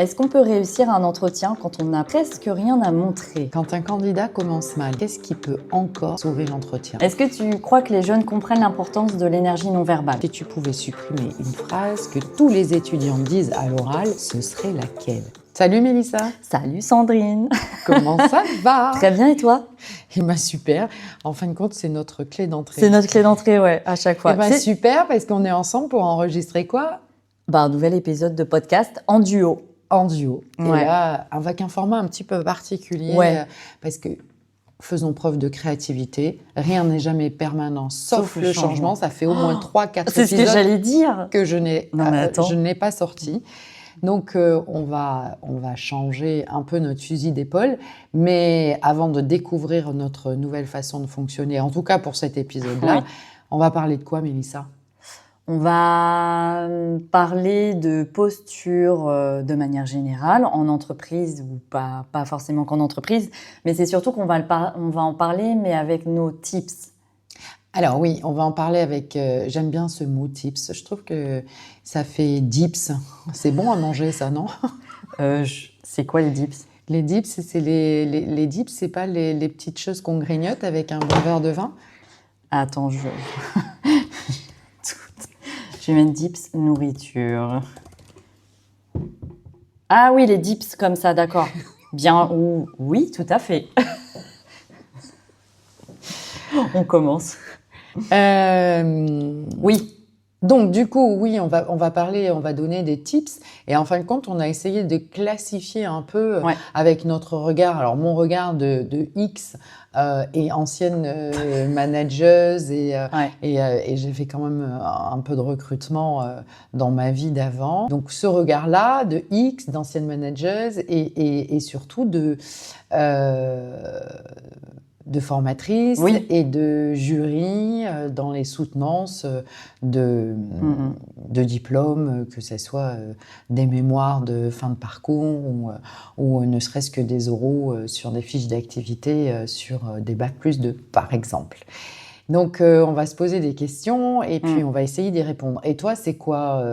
Est-ce qu'on peut réussir un entretien quand on n'a presque rien à montrer? Quand un candidat commence mal, qu'est-ce qui peut encore sauver l'entretien? Est-ce que tu crois que les jeunes comprennent l'importance de l'énergie non verbale? Si tu pouvais supprimer une phrase que tous les étudiants disent à l'oral, ce serait laquelle? Salut Mélissa. Salut Sandrine. Comment ça va? Très bien, et toi? Eh ben super. En fin de compte, c'est notre clé d'entrée. C'est notre clé d'entrée, ouais, à chaque fois. Eh ben super, parce qu'on est ensemble pour enregistrer quoi? Un nouvel épisode de podcast en duo. En duo. Ouais. Et là, avec un format un petit peu particulier, Ouais. parce que faisons preuve de créativité. Rien n'est jamais permanent, sauf le changement. Ça fait au moins 3-4 C'est ce que épisodes j'allais dire. que je n'ai pas sorti. Donc, on va changer un peu notre fusil d'épaule. Mais avant de découvrir notre nouvelle façon de fonctionner, en tout cas pour cet épisode-là, Oui. on va parler de quoi, Mélissa? On va parler de posture de manière générale, en entreprise ou pas forcément qu'en entreprise, mais c'est surtout qu'on va en parler, mais avec nos tips. Alors oui, on va en parler avec... j'aime bien ce mot tips. Je trouve que ça fait dips. C'est bon à manger, ça, non? C'est quoi les dips? Les dips, c'est les dips, c'est pas les petites choses qu'on grignote avec un bon verre de vin? Attends, je vais mettre dips nourriture. Ah oui, les dips comme ça, d'accord. Bien, ou oui, tout à fait. On commence. Oui. Donc du coup, oui, on va parler, on va donner des tips. Et en fin de compte, on a essayé de classifier un peu avec notre regard. Alors mon regard de X et ancienne manageuse et j'ai fait quand même un peu de recrutement dans ma vie d'avant. Donc ce regard-là de X, d'ancienne manageuse et surtout de formatrice et de jury dans les soutenances de diplômes, que ce soit des mémoires de fin de parcours ou ne serait-ce que des oraux sur des fiches d'activité sur des Bac+2, par exemple. Donc, on va se poser des questions et puis on va essayer d'y répondre. Et toi, c'est quoi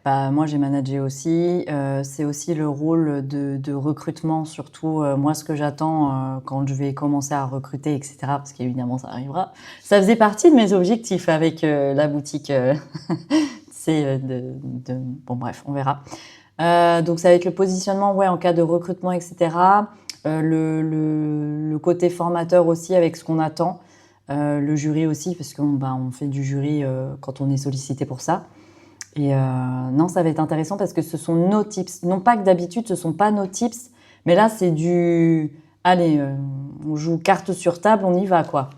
moi, j'ai managé aussi. C'est aussi le rôle de recrutement, surtout moi, ce que j'attends quand je vais commencer à recruter, etc. Parce qu'évidemment, ça arrivera. Ça faisait partie de mes objectifs avec la boutique. Bon, bref, on verra. Donc, ça va être le positionnement, en cas de recrutement, etc. Le côté formateur aussi, avec ce qu'on attend. Le jury aussi, parce qu'on fait du jury quand on est sollicité pour ça. Et non, ça va être intéressant parce que ce sont nos tips. Non pas que d'habitude, ce ne sont pas nos tips, mais là, c'est du... Allez, on joue carte sur table, on y va, quoi.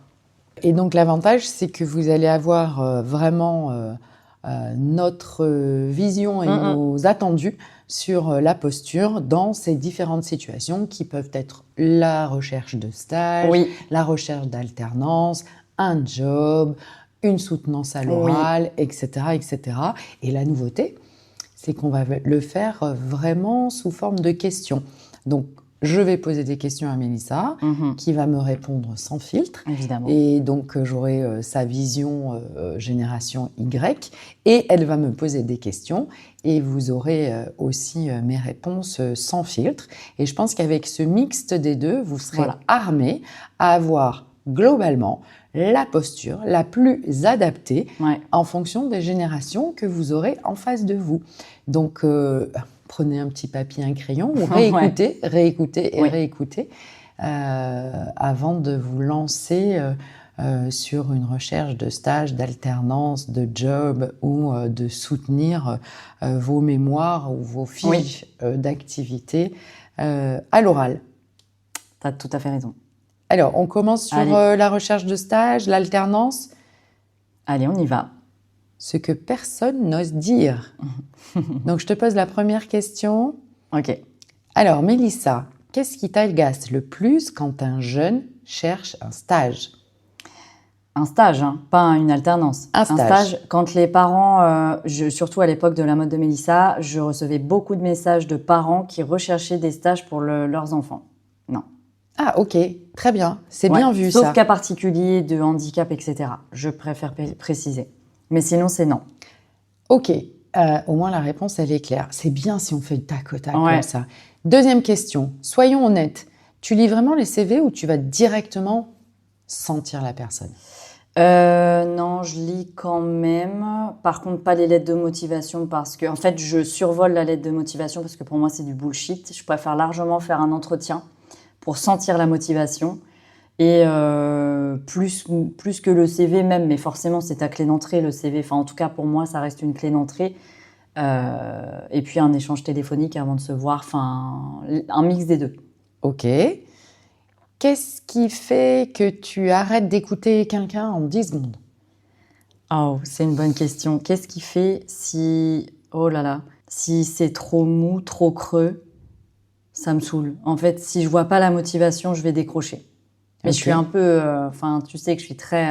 Et donc, l'avantage, c'est que vous allez avoir vraiment notre vision et nos attendus sur la posture dans ces différentes situations qui peuvent être la recherche de stage, la recherche d'alternance, un job, une soutenance à l'oral, etc., etc. Et la nouveauté, c'est qu'on va le faire vraiment sous forme de questions. Donc, je vais poser des questions à Mélissa, qui va me répondre sans filtre. Évidemment. Et donc, j'aurai sa vision génération Y. Et elle va me poser des questions. Et vous aurez aussi mes réponses sans filtre. Et je pense qu'avec ce mixte des deux, vous serez armés à avoir globalement la posture la plus adaptée en fonction des générations que vous aurez en face de vous. Donc, prenez un petit papier, un crayon, ou réécoutez avant de vous lancer sur une recherche de stage, d'alternance, de job ou de soutenir vos mémoires ou vos fiches d'activité à l'oral. Tu as tout à fait raison. Alors, on commence sur la recherche de stage, l'alternance. Allez, on y va. Ce que personne n'ose dire. Donc, je te pose la première question. Ok. Alors, Mélissa, qu'est-ce qui t'agace le plus quand un jeune cherche un stage? Un stage, pas une alternance. Un stage. Quand les parents, surtout à l'époque de la mode de Mélissa, je recevais beaucoup de messages de parents qui recherchaient des stages pour leurs enfants. Non. Ah, ok, très bien, c'est bien vu sauf ça. Sauf cas particulier de handicap, etc. Je préfère préciser. Mais sinon, c'est non. Ok, Au moins, la réponse, elle est claire. C'est bien si on fait le tac au tac Ouais. comme ça. Deuxième question. Soyons honnêtes. Tu lis vraiment les CV ou tu vas directement sentir la personne? Non, je lis quand même. Par contre, pas les lettres de motivation parce que, en fait, je survole la lettre de motivation parce que pour moi, c'est du bullshit. Je préfère largement faire un entretien pour sentir la motivation et plus que le CV même, mais forcément, c'est ta clé d'entrée, le CV. Enfin, en tout cas, pour moi, ça reste une clé d'entrée. Et puis un échange téléphonique avant de se voir. Enfin, un mix des deux. Ok. Qu'est-ce qui fait que tu arrêtes d'écouter quelqu'un en 10 secondes? Oh, c'est une bonne question. Qu'est-ce qui fait si... Oh là là. Si c'est trop mou, trop creux, ça me saoule. En fait, si je vois pas la motivation, je vais décrocher. Mais je Ok. suis un peu... Enfin, tu sais que je suis très...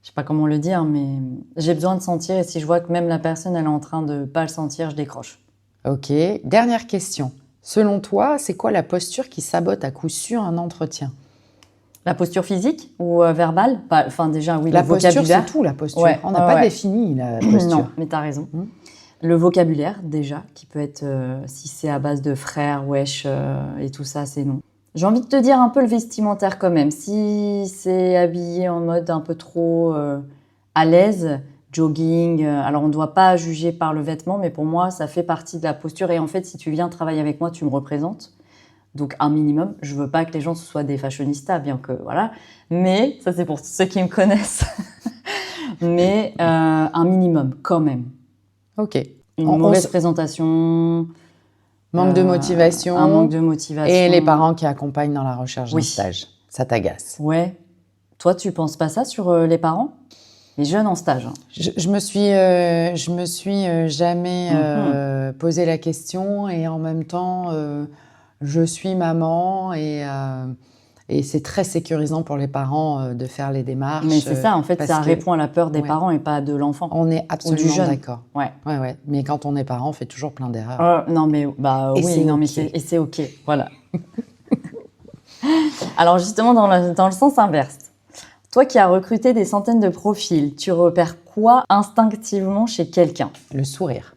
je sais pas comment le dire, mais j'ai besoin de sentir. Et si je vois que même la personne, elle est en train de pas le sentir, je décroche. Ok. Dernière question. Selon toi, c'est quoi la posture qui sabote à coup sûr un entretien? La posture physique ou verbale? Enfin, déjà, oui, La le posture, vocabulaire. c'est tout, la posture. Ouais, On n'a ouais, pas ouais. défini la Non, posture. mais t'as raison. Hmm. Le vocabulaire, déjà, qui peut être, si c'est à base de frère, wesh et tout ça, c'est non. J'ai envie de te dire un peu le vestimentaire quand même. Si c'est habillé en mode un peu trop à l'aise, jogging, alors on ne doit pas juger par le vêtement, mais pour moi, ça fait partie de la posture. Et en fait, si tu viens travailler avec moi, tu me représentes. Donc un minimum, je veux pas que les gens ce soient des fashionistas, bien que voilà. Mais ça c'est pour ceux qui me connaissent. Mais un minimum quand même. Ok. Une On mauvaise se- présentation, Manque de motivation. un manque de motivation. Et les parents qui accompagnent dans la recherche d'un Oui. stage. Ça t'agace. Ouais. Toi, tu penses pas ça sur les parents? Les jeunes en stage. Hein. Je me suis jamais posé la question et en même temps, je suis maman et c'est très sécurisant pour les parents de faire les démarches. Mais c'est ça, en fait, parce ça que répond à la peur des ouais. parents et pas de l'enfant. On est Ou du absolument jeune. d'accord. Ouais. Ouais, ouais. Mais quand on est parent, on fait toujours plein d'erreurs. Non, mais bah Et oui, c'est non, mais ok. c'est OK. Voilà. Alors justement, dans le sens inverse. Toi qui as recruté des centaines de profils, tu repères quoi instinctivement chez quelqu'un? Le sourire.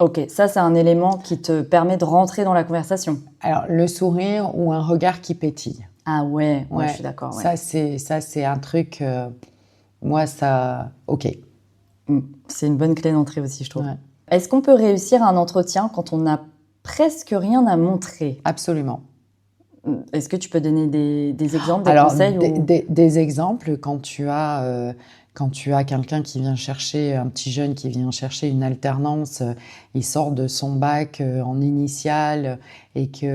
Ok, ça c'est un élément qui te permet de rentrer dans la conversation. Alors, le sourire ou un regard qui pétille. Ah ouais, Ouais, je suis d'accord. Ouais. Ça, c'est un truc. Moi, ça. Ok. C'est une bonne clé d'entrée aussi, je trouve. Ouais, Est-ce qu'on peut réussir un entretien quand on n'a presque rien à montrer? absolument. Est-ce que tu peux donner des exemples, des Alors, conseils ou... des exemples, quand tu as quelqu'un qui vient chercher, un petit jeune qui vient chercher une alternance, il sort de son bac en initiale et qu'il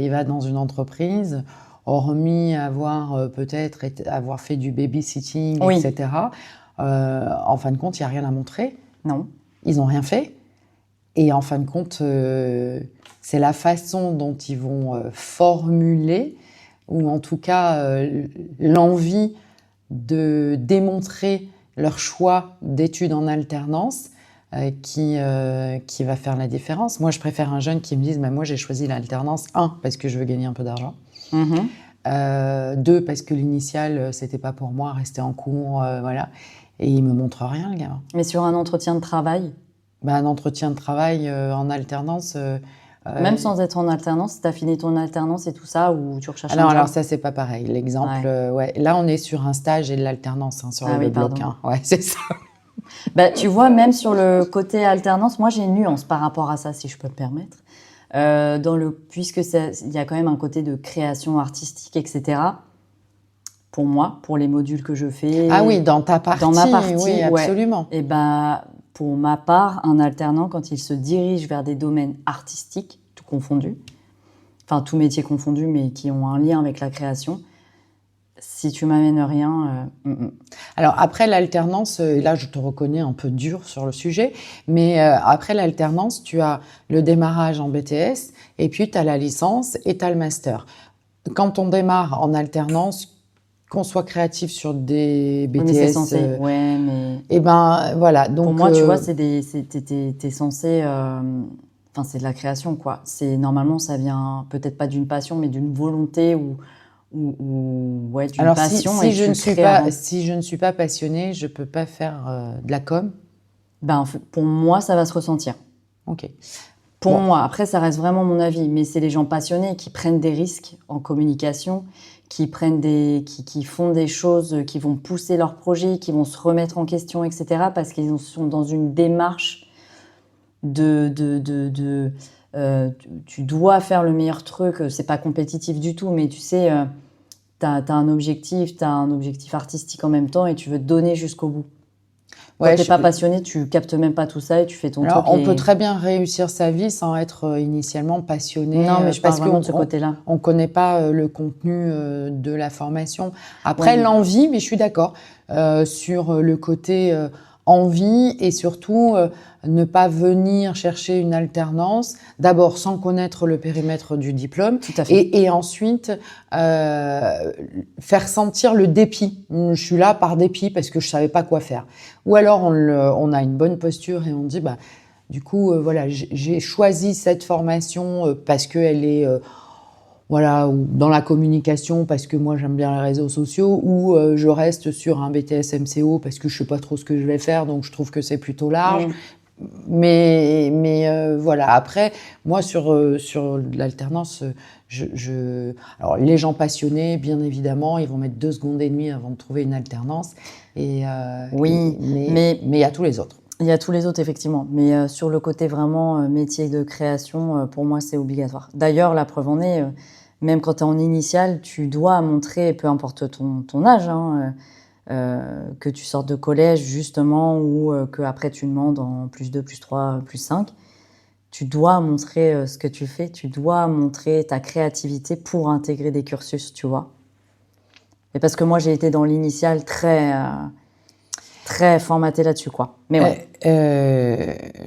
va dans une entreprise, hormis avoir avoir fait du babysitting, Oui. etc., en fin de compte, il n'y a rien à montrer. Non. Ils n'ont rien fait. Et en fin de compte, c'est la façon dont ils vont formuler, ou en tout cas l'envie de démontrer leur choix d'études en alternance qui va faire la différence. Moi, je préfère un jeune qui me dise bah, « moi, j'ai choisi l'alternance, 1, parce que je veux gagner un peu d'argent, Mhm. 2, parce que l'initiale, c'était pas pour moi, rester en cours, voilà. » Et il me montre rien, le gamin. Mais sur un entretien de travail, Ben, un entretien de travail en alternance. même sans être en alternance, si tu as fini ton alternance et tout ça, ou tu recherches un non, job? alors ça, c'est pas pareil. L'exemple, ouais. Là, on est sur un stage et de l'alternance, hein, sur Ah le oui, bloc pardon. 1. Ouais, c'est ça. Bah, tu vois, même sur le côté alternance, moi j'ai une nuance par rapport à ça, si je peux me permettre. Puisque il y a quand même un côté de création artistique, etc. Pour moi, pour les modules que je fais. Ah oui, dans ta partie. Dans ma partie, oui, ouais. absolument. Et bah, pour ma part, un alternant, quand il se dirige vers des domaines artistiques, tout confondu, enfin tout métier confondu, mais qui ont un lien avec la création, si tu m'amènes rien, Alors après l'alternance, et là je te reconnais un peu dur sur le sujet, mais après l'alternance, tu as le démarrage en BTS et puis tu as la licence et tu as le master. Quand on démarre en alternance, qu'on soit créatif sur des BTS, mais c'est censé. Ouais, mais et ben voilà. Donc pour moi, tu vois, t'es censé. Enfin, c'est de la création, quoi. Normalement, ça vient peut-être pas d'une passion, mais d'une volonté ou ouais, d'une passion. Si et je tu ne suis crées pas, avant. si je ne suis pas passionnée, je peux pas faire de la com. Pour moi, ça va se ressentir. Ok. Pour moi, après, ça reste vraiment mon avis, mais c'est les gens passionnés qui prennent des risques en communication, qui font des choses, qui vont pousser leurs projets, qui vont se remettre en question, etc. parce qu'ils sont dans une démarche tu dois faire le meilleur truc. C'est pas compétitif du tout, mais tu sais, t'as un objectif artistique en même temps et tu veux te donner jusqu'au bout. Quand t'es pas passionné, tu captes même pas tout ça et tu fais ton truc. On peut très bien réussir sa vie sans être initialement passionné. Non, mais je parle vraiment de ce côté-là. On connaît pas le contenu de la formation. Après, l'envie, mais je suis d'accord sur le côté envie et surtout ne pas venir chercher une alternance, d'abord sans connaître le périmètre du diplôme. Tout à fait. Et ensuite faire sentir le dépit. Je suis là par dépit parce que je savais pas quoi faire. Ou alors on a une bonne posture et on dit du coup voilà, j'ai choisi cette formation parce qu'elle est voilà, ou dans la communication parce que moi j'aime bien les réseaux sociaux, ou je reste sur un BTS MCO parce que je sais pas trop ce que je vais faire, donc je trouve que c'est plutôt large. Mais voilà. Après, moi sur l'alternance, alors les gens passionnés, bien évidemment, ils vont mettre 2 secondes et demie avant de trouver une alternance. Mais il y a tous les autres. Il y a tous les autres, effectivement. Mais sur le côté vraiment métier de création, pour moi, c'est obligatoire. D'ailleurs, la preuve en est, même quand tu es en initiale, tu dois montrer, peu importe ton âge, que tu sortes de collège, justement, ou qu'après tu demandes en +2, +3, +5. Tu dois montrer ce que tu fais, tu dois montrer ta créativité pour intégrer des cursus, tu vois. Et parce que moi, j'ai été dans l'initiale très formaté là-dessus, quoi. Mais ouais.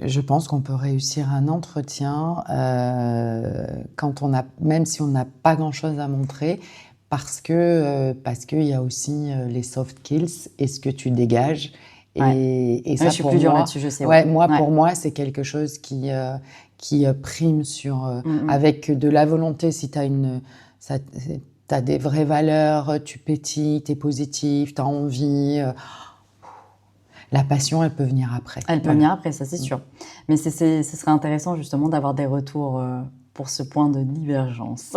Je pense qu'on peut réussir un entretien même si on n'a pas grand-chose à montrer, parce qu'il y a aussi les soft skills et ce que tu dégages. Et ça, je suis plus dure là-dessus, je sais. Pour moi, c'est quelque chose qui prime sur avec de la volonté. Si t'as des vraies valeurs, tu pétilles, t'es positif, t'as envie. La passion, elle peut venir après. Elle peut venir après, ça c'est sûr. Mais ce serait intéressant justement d'avoir des retours pour ce point de divergence.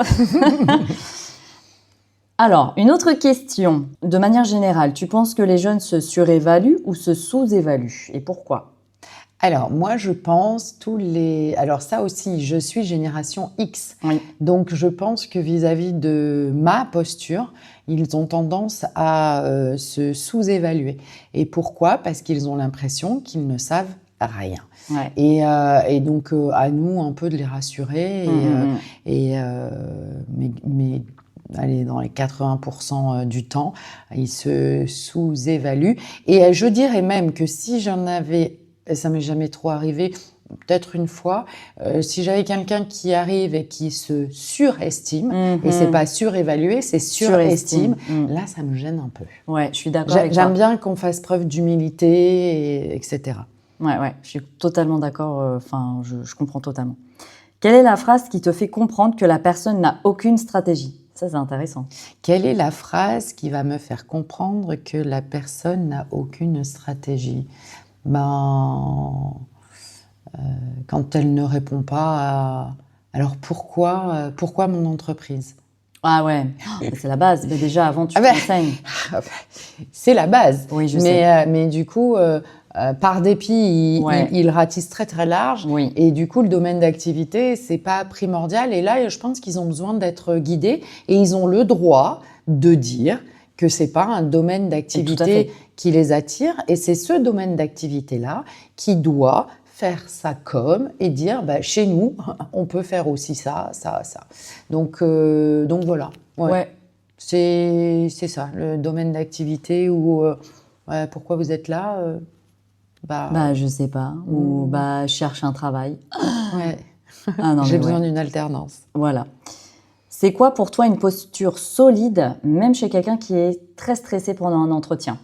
Alors, une autre question. De manière générale, tu penses que les jeunes se surévaluent ou se sous-évaluent? Et pourquoi? Alors, moi, je pense Alors ça aussi, je suis génération X. Oui. Donc, je pense que vis-à-vis de ma posture, ils ont tendance à se sous-évaluer. Et pourquoi? Parce qu'ils ont l'impression qu'ils ne savent rien. Ouais. Et donc, à nous un peu de les rassurer. Mais allez, dans les 80% du temps, ils se sous-évaluent. Et je dirais même que si j'en avais... Ça m'est jamais trop arrivé, peut-être une fois. Si j'avais quelqu'un qui arrive et qui se surestime, et c'est pas surévalué, c'est surestime, là, ça me gêne un peu. Ouais, je suis d'accord avec toi. J'aime bien qu'on fasse preuve d'humilité, etc. Ouais, je suis totalement d'accord. Je comprends totalement. Quelle est la phrase qui te fait comprendre que la personne n'a aucune stratégie? Ça, c'est intéressant. Quelle est la phrase qui va me faire comprendre que la personne n'a aucune stratégie? Quand elle ne répond pas alors pourquoi mon entreprise? Ah ouais, c'est la base. Mais déjà, avant, tu t'enseignes. C'est la base. Oui, je sais. Mais du coup, par dépit, il ratisse très très large. Oui. Et du coup, le domaine d'activité, c'est pas primordial. Et là, je pense qu'ils ont besoin d'être guidés. Et ils ont le droit de dire que c'est pas un domaine d'activité qui les attire. Et c'est ce domaine d'activité-là qui doit faire sa com et dire chez nous, on peut faire aussi ça. Donc voilà. Ouais. C'est ça, le domaine d'activité où pourquoi vous êtes là je sais pas. Ou cherche un travail. Ouais. Ah, non, j'ai besoin d'une alternance. Voilà. C'est quoi pour toi une posture solide, même chez quelqu'un qui est très stressé pendant un entretien?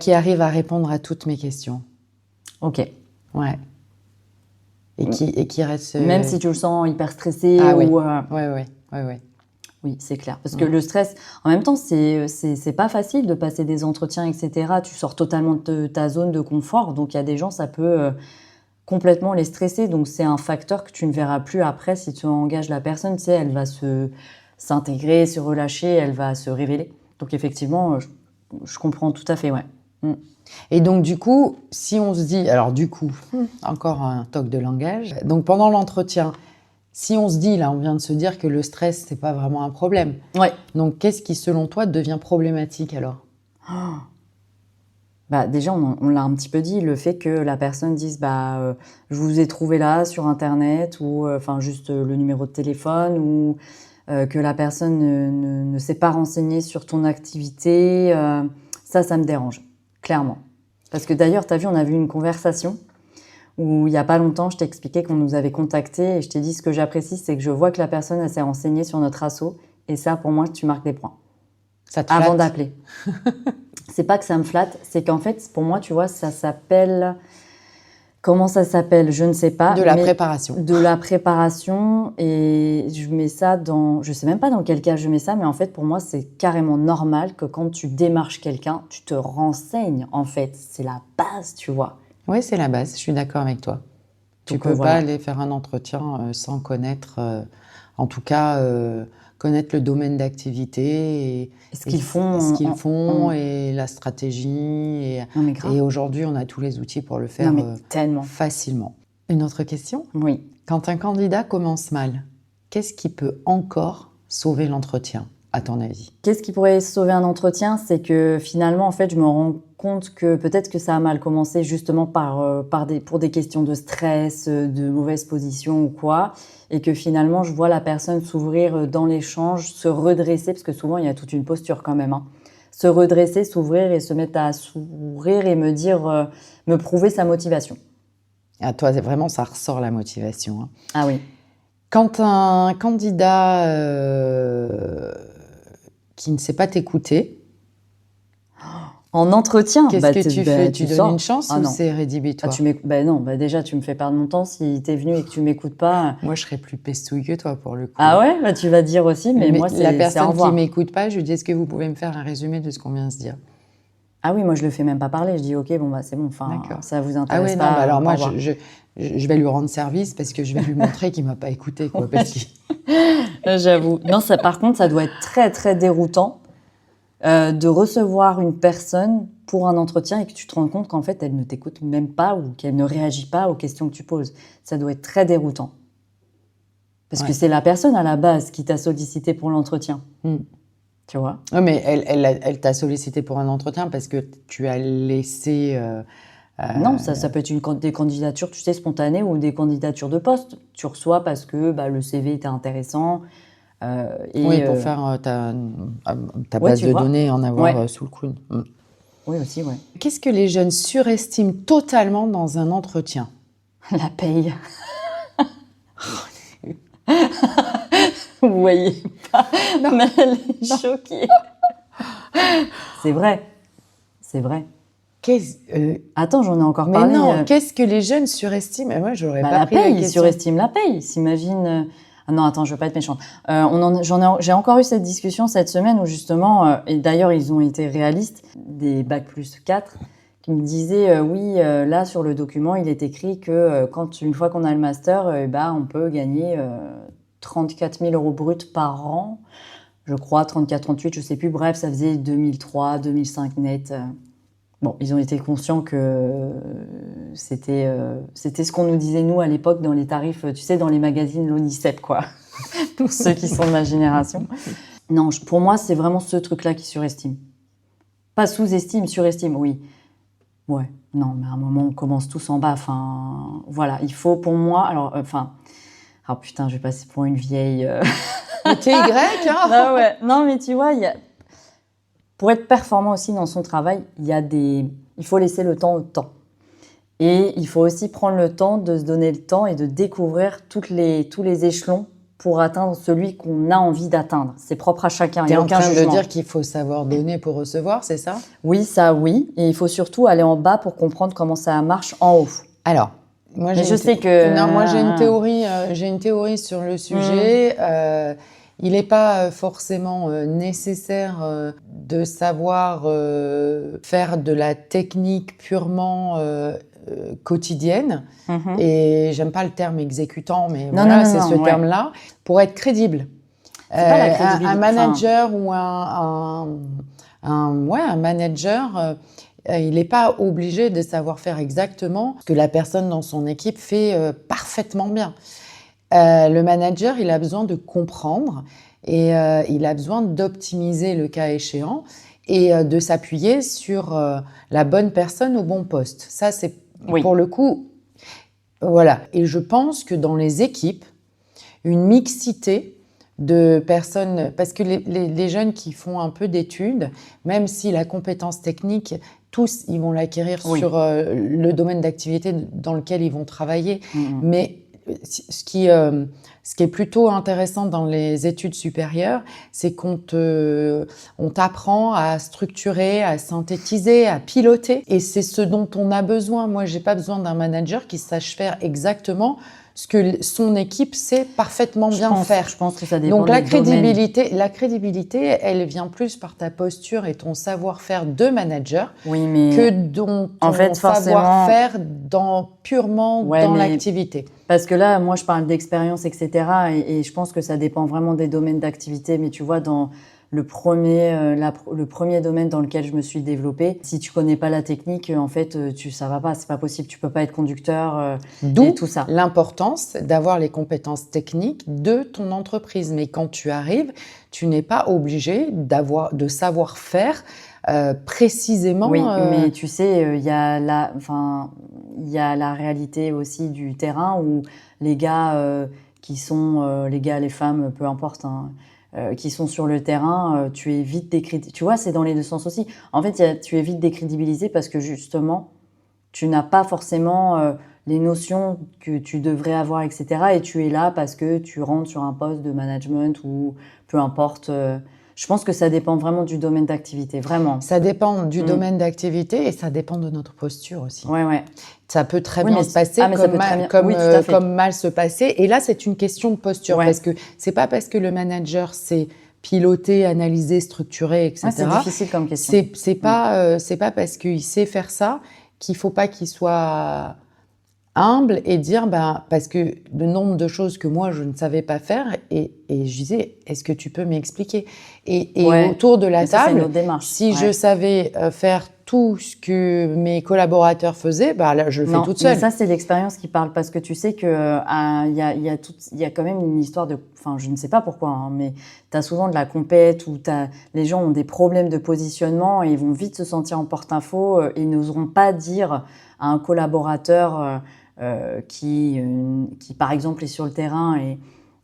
Qui arrive à répondre à toutes mes questions. Ok. Ouais. Et qui reste... Même si tu le sens hyper stressé Ah ou... oui. Ouais. Oui, c'est clair. Parce que le stress, en même temps, c'est pas facile de passer des entretiens, etc. Tu sors totalement de ta zone de confort. Donc, il y a des gens, ça peut complètement les stresser. Donc, c'est un facteur que tu ne verras plus après si tu engages la personne. Tu sais, elle va s'intégrer, se relâcher, elle va se révéler. Donc, effectivement, je comprends tout à fait, ouais. Et donc, du coup, si on se dit... Alors, du coup, encore un toc de langage. Donc, pendant l'entretien, si on se dit, là, on vient de se dire que le stress, c'est pas vraiment un problème. Ouais. Donc, qu'est-ce qui, selon toi, devient problématique alors? Bah, déjà, on l'a un petit peu dit, le fait que la personne dise je vous ai trouvé là sur Internet ou juste le numéro de téléphone ou que la personne ne s'est pas renseignée sur ton activité, ça me dérange, clairement. Parce que d'ailleurs, tu as vu, on a eu une conversation où il n'y a pas longtemps, je t'ai expliqué qu'on nous avait contactés et je t'ai dit ce que j'apprécie, c'est que je vois que la personne elle s'est renseignée sur notre asso et ça, pour moi, tu marques des points. Ça te flatte? Avant d'appeler. C'est pas que ça me flatte, c'est qu'en fait, pour moi, tu vois, ça s'appelle... Comment ça s'appelle? Je ne sais pas. De la préparation. De la préparation. Et je mets ça dans... Je sais même pas dans quel cas je mets ça, mais en fait, pour moi, c'est carrément normal que quand tu démarches quelqu'un, tu te renseignes, en fait. C'est la base, tu vois. Oui, c'est la base. Je suis d'accord avec toi. Tu peux pas aller faire un entretien sans connaître... en tout cas... connaître le domaine d'activité et ce qu'ils font, et la stratégie. Et aujourd'hui, on a tous les outils pour le faire facilement. Une autre question? Oui. Quand un candidat commence mal, qu'est-ce qui peut encore sauver l'entretien, à ton avis? Qu'est-ce qui pourrait sauver un entretien? C'est que finalement, en fait, je me rends compte que peut-être que ça a mal commencé justement pour des questions de stress, de mauvaise position ou quoi, et que finalement, je vois la personne s'ouvrir dans l'échange, se redresser, parce que souvent, il y a toute une posture quand même, hein. Se redresser, s'ouvrir et se mettre à sourire et me dire, me prouver sa motivation. À toi, vraiment, ça ressort la motivation, hein. Ah oui. Quand un candidat qui ne sait pas t'écouter... En entretien, qu'est-ce que tu fais? Tu donnes une chance ou c'est rédhibitoire? Non, déjà, tu me fais perdre mon temps si t'es venu et que tu m'écoutes pas. Moi, je serais plus pestouille que toi, pour le coup. Ah ouais? Tu vas dire aussi, mais moi, c'est la personne qui m'écoute pas, je lui dis, est-ce que vous pouvez me faire un résumé de ce qu'on vient de se dire? Ah oui, moi, je le fais même pas parler. Je dis, ok, c'est bon, ça vous intéresse pas. Ah ouais, non, alors moi, je vais lui rendre service parce que je vais lui montrer qu'il m'a pas écouté, quoi. J'avoue. Non, par contre, ça doit être très, très déroutant. De recevoir une personne pour un entretien et que tu te rends compte qu'en fait, elle ne t'écoute même pas ou qu'elle ne réagit pas aux questions que tu poses. Ça doit être très déroutant. Parce que c'est la personne à la base qui t'a sollicité pour l'entretien. Tu vois? Oui, mais elle t'a sollicité pour un entretien parce que tu as laissé... Non, ça peut être des candidatures, tu sais, spontanées ou des candidatures de poste. Tu reçois parce que le CV était intéressant. Oui, pour faire ta base de données, en avoir sous le coude. Oui, aussi, ouais. Qu'est-ce que les jeunes surestiment totalement dans un entretien? La paye. Vous voyez pas, mais elle est choquée. C'est vrai. C'est vrai. Attends, j'en ai encore parlé. Mais non, qu'est-ce que les jeunes surestiment? Moi, j'aurais pas pris la question. Ils surestiment la paye. S'imagine... Non, attends, je veux pas être méchante. J'ai encore eu cette discussion cette semaine où justement, et d'ailleurs ils ont été réalistes, des Bac+4, qui me disaient oui, là sur le document il est écrit que une fois qu'on a le master, on peut gagner 34 000 € bruts par an, je crois 34, 38, je sais plus. Bref, ça faisait 2003, 2005 net. Bon, ils ont été conscients que c'était ce qu'on nous disait, nous, à l'époque, dans les tarifs, tu sais, dans les magazines l'ONICEP, quoi. Pour ceux qui sont de ma génération. Non, pour moi, c'est vraiment ce truc-là qui surestime. Pas sous-estime, surestime, oui. Ouais, non, mais à un moment, on commence tous en bas. Enfin, voilà, il faut, pour moi... Alors, putain, je vais passer pour une vieille... Mais t'es Y, hein? Non, ouais. Non, mais tu vois, pour être performant aussi dans son travail, il faut laisser le temps au temps. Et il faut aussi prendre le temps de se donner le temps et de découvrir tous les échelons pour atteindre celui qu'on a envie d'atteindre. C'est propre à chacun. Tu es en train de dire qu'il faut savoir donner pour recevoir, c'est ça? Oui, ça oui. Et il faut surtout aller en bas pour comprendre comment ça marche en haut. Alors, moi j'ai une théorie sur le sujet. Il n'est pas forcément nécessaire de savoir faire de la technique purement quotidienne. Et j'aime pas le terme exécutant, mais voilà, c'est ce terme-là, pour être crédible. C'est pas la crédibilité. Un manager ou un manager, il n'est pas obligé de savoir faire exactement ce que la personne dans son équipe fait parfaitement bien. Le manager, il a besoin de comprendre et il a besoin d'optimiser le cas échéant et de s'appuyer sur la bonne personne au bon poste. Ça, c'est pour le coup, voilà. Et je pense que dans les équipes, une mixité de personnes, parce que les jeunes qui font un peu d'études, même si la compétence technique, tous, ils vont l'acquérir sur le domaine d'activité dans lequel ils vont travailler. Mais ce qui est plutôt intéressant dans les études supérieures, c'est qu'on t'apprend à structurer, à synthétiser, à piloter. Et c'est ce dont on a besoin. Moi, j'ai pas besoin d'un manager qui sache faire exactement ce que son équipe sait parfaitement bien faire. Je pense que ça dépend. Donc la crédibilité, elle vient plus par ta posture et ton savoir-faire de manager que ton savoir-faire purement dans l'activité. Parce que là, moi, je parle d'expérience, etc. Et je pense que ça dépend vraiment des domaines d'activité. Mais tu vois, dans le premier domaine dans lequel je me suis développée, si tu connais pas la technique, en fait, ça va pas, c'est pas possible. Tu peux pas être conducteur et tout ça. D'où l'importance d'avoir les compétences techniques de ton entreprise. Mais quand tu arrives, tu n'es pas obligé de savoir faire précisément. Oui, mais tu sais, il y a la réalité aussi du terrain où les gars les femmes, peu importe, hein, qui sont sur le terrain, tu es vite décrédibilisé. Tu vois, c'est dans les deux sens aussi. En fait, tu es vite décrédibilisé parce que justement, tu n'as pas forcément les notions que tu devrais avoir, etc. Et tu es là parce que tu rentres sur un poste de management ou peu importe. Je pense que ça dépend vraiment du domaine d'activité, vraiment. Ça dépend du domaine d'activité et ça dépend de notre posture aussi. Ouais. Ça peut très bien se passer comme mal se passer. Et là, c'est une question de posture parce que c'est pas parce que le manager sait piloter, analyser, structurer, etc. C'est difficile comme question. C'est pas parce qu'il sait faire ça qu'il faut pas qu'il soit humble et dire parce que le nombre de choses que moi je ne savais pas faire et je disais est-ce que tu peux m'expliquer et autour de la table si je savais faire tout ce que mes collaborateurs faisaient là je le fais toute seule. Mais ça c'est l'expérience qui parle parce que tu sais que il y a quand même une histoire je ne sais pas pourquoi hein, mais tu as souvent de la compète où les gens ont des problèmes de positionnement et ils vont vite se sentir en porte-info et n'oseront pas dire à un collaborateur qui par exemple est sur le terrain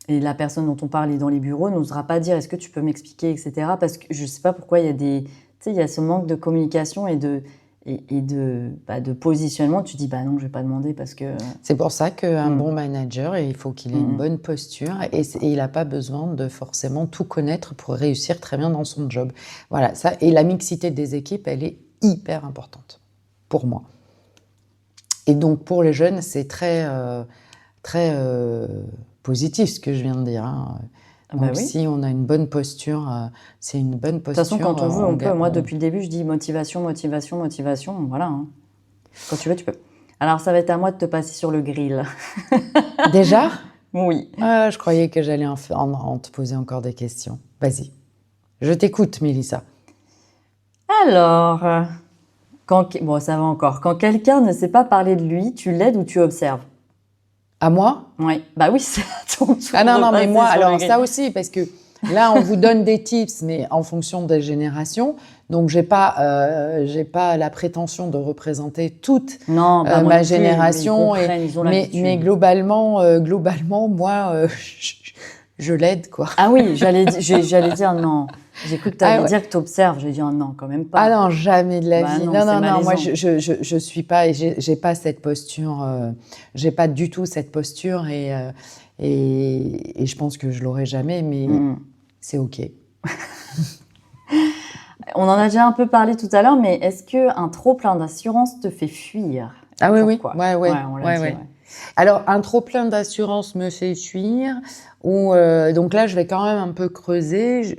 et la personne dont on parle est dans les bureaux n'osera pas dire est-ce que tu peux m'expliquer, etc. Parce que je sais pas pourquoi il y a ce manque de communication et de positionnement. Tu dis non, je vais pas demander parce que. C'est pour ça qu'un bon manager, il faut qu'il ait une bonne posture et il n'a pas besoin de forcément tout connaître pour réussir très bien dans son job. Voilà, ça et la mixité des équipes, elle est hyper importante pour moi. Et donc, pour les jeunes, c'est très positif ce que je viens de dire. Hein. Donc, si on a une bonne posture, c'est une bonne posture. De toute façon, quand on veut, on peut. Moi, depuis le début, je dis motivation. Voilà. Hein. Quand tu veux, tu peux. Alors, ça va être à moi de te passer sur le grill. Déjà ? Oui. Je croyais que j'allais en te poser encore des questions. Vas-y. Je t'écoute, Mélissa. Alors... ça va encore. Quand quelqu'un ne sait pas parler de lui, tu l'aides ou tu observes? À moi? Oui. Oui, c'est à ton tour. Non, mais moi, alors ça aussi, parce que là, on vous donne des tips, mais en fonction des générations. Donc, j'ai pas la prétention de représenter toute ma génération. Mais globalement, moi, je l'aide, quoi. Ah oui, j'allais dire non. J'ai cru que tu allais dire que tu observes. J'ai dit non, quand même pas. Ah non, jamais de la vie. Non, moi je suis pas, j'ai pas cette posture, j'ai pas du tout cette posture et je pense que je l'aurai jamais, mais c'est ok. On en a déjà un peu parlé tout à l'heure, mais est-ce qu'un trop plein d'assurance te fait fuir? Ah oui, Pourquoi? ouais. Alors, un trop-plein d'assurance me fait fuir. Ou donc là, je vais quand même un peu creuser.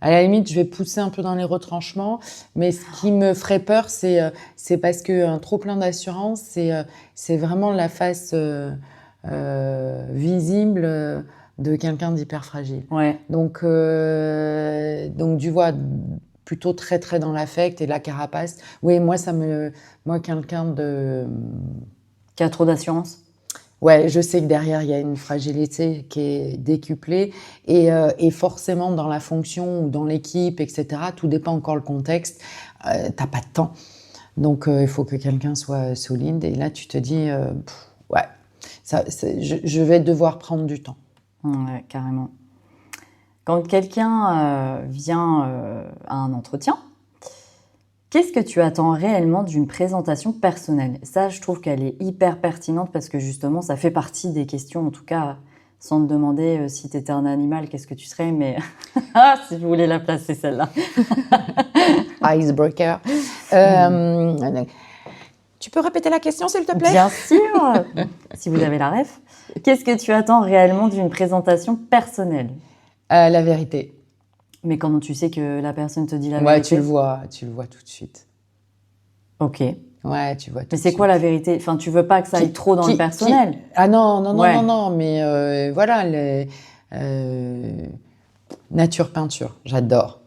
À la limite, je vais pousser un peu dans les retranchements. Mais ce qui me ferait peur, c'est parce qu'un trop-plein d'assurance, c'est vraiment la face visible de quelqu'un d'hyper fragile. Ouais. Donc tu vois, plutôt très très dans l'affect et la carapace. Oui, moi quelqu'un de... Qui a trop d'assurance? Ouais, je sais que derrière, il y a une fragilité qui est décuplée et forcément dans la fonction ou dans l'équipe, etc., tout dépend encore le contexte, t'as pas de temps. Donc, il faut que quelqu'un soit solide et là, tu te dis, ouais, je vais devoir prendre du temps. Ouais, carrément. Quand quelqu'un vient à un entretien, qu'est-ce que tu attends réellement d'une présentation personnelle? Ça, je trouve qu'elle est hyper pertinente parce que justement, ça fait partie des questions, en tout cas, sans te demander si tu étais un animal, qu'est-ce que tu serais, mais ah, si je voulais la placer, celle-là. Icebreaker. Tu peux répéter la question, s'il te plaît? Bien sûr, si vous avez la ref. Qu'est-ce que tu attends réellement d'une présentation personnelle? La vérité. Mais comment tu sais que la personne te dit la Ouais, vérité? tu le vois tout de suite. Ok. Ouais, tu vois tout de Mais suite. c'est quoi la vérité? Enfin, tu veux pas que ça aille trop dans le personnel? Ah non, Ouais. mais voilà, nature peinture, j'adore.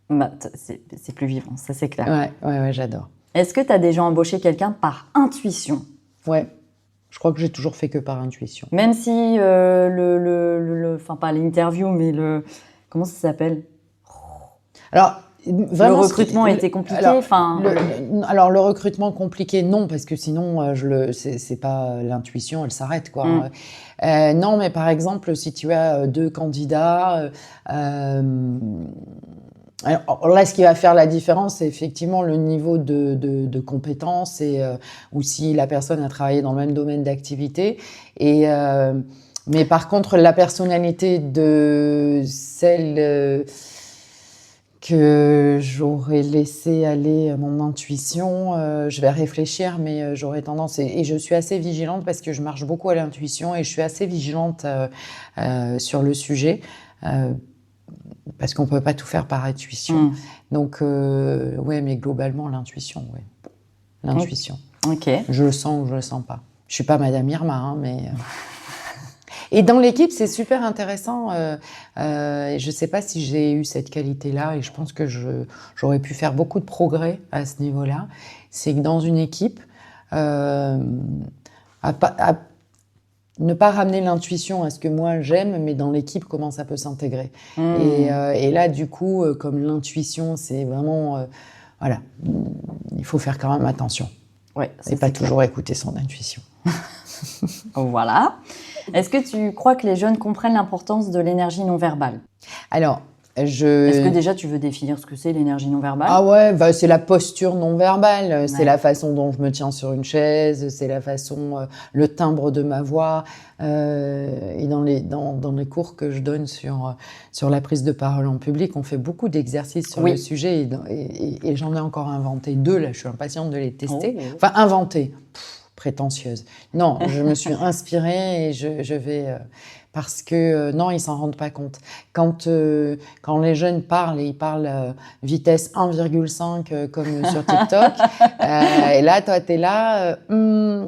Bah, c'est plus vivant, ça c'est clair. Ouais, j'adore. Est-ce que tu as déjà embauché quelqu'un par intuition? Ouais, je crois que j'ai toujours fait que par intuition. Même si enfin pas l'interview, mais comment ça s'appelle? Alors, vraiment, le recrutement a été compliqué. Alors, le recrutement compliqué, non, parce que sinon, c'est pas l'intuition, elle s'arrête, quoi. Non, mais par exemple, si tu as deux candidats, alors là, ce qui va faire la différence, c'est effectivement le niveau de compétence et ou si la personne a travaillé dans le même domaine d'activité. Mais par contre, la personnalité de celle que j'aurais laissé aller mon intuition, je vais réfléchir, mais j'aurais tendance, et je suis assez vigilante parce que je marche beaucoup à l'intuition et je suis assez vigilante sur le sujet. Parce qu'on peut pas tout faire par intuition. Donc, ouais, mais globalement, l'intuition, ouais. L'intuition. Ok. Je le sens ou je le sens pas. Je suis pas Madame Irma, hein, mais... Et dans l'équipe, c'est super intéressant. Je sais pas si j'ai eu cette qualité-là et je pense que j'aurais pu faire beaucoup de progrès à ce niveau-là. C'est que dans une équipe, ne pas ramener l'intuition à ce que moi j'aime, mais dans l'équipe, comment ça peut s'intégrer. Et là, du coup, comme l'intuition, c'est vraiment... voilà, il faut faire quand même attention. Ouais, et pas toujours écouter son intuition. Voilà. Est-ce que tu crois que les jeunes comprennent l'importance de l'énergie non verbale? Alors, Est-ce que déjà tu veux définir ce que c'est l'énergie non verbale? Ah ouais, bah c'est la posture non verbale, c'est la façon dont je me tiens sur une chaise, c'est la façon, le timbre de ma voix. Et dans les cours que je donne sur la prise de parole en public, on fait beaucoup d'exercices sur le sujet et j'en ai encore inventé 2 là, je suis impatiente de les tester. Enfin, inventé, prétentieuse. Non, je me suis inspirée et je vais... parce que non, ils s'en rendent pas compte. Quand les jeunes parlent, et ils parlent vitesse 1,5 comme sur TikTok, et là, toi, t'es là,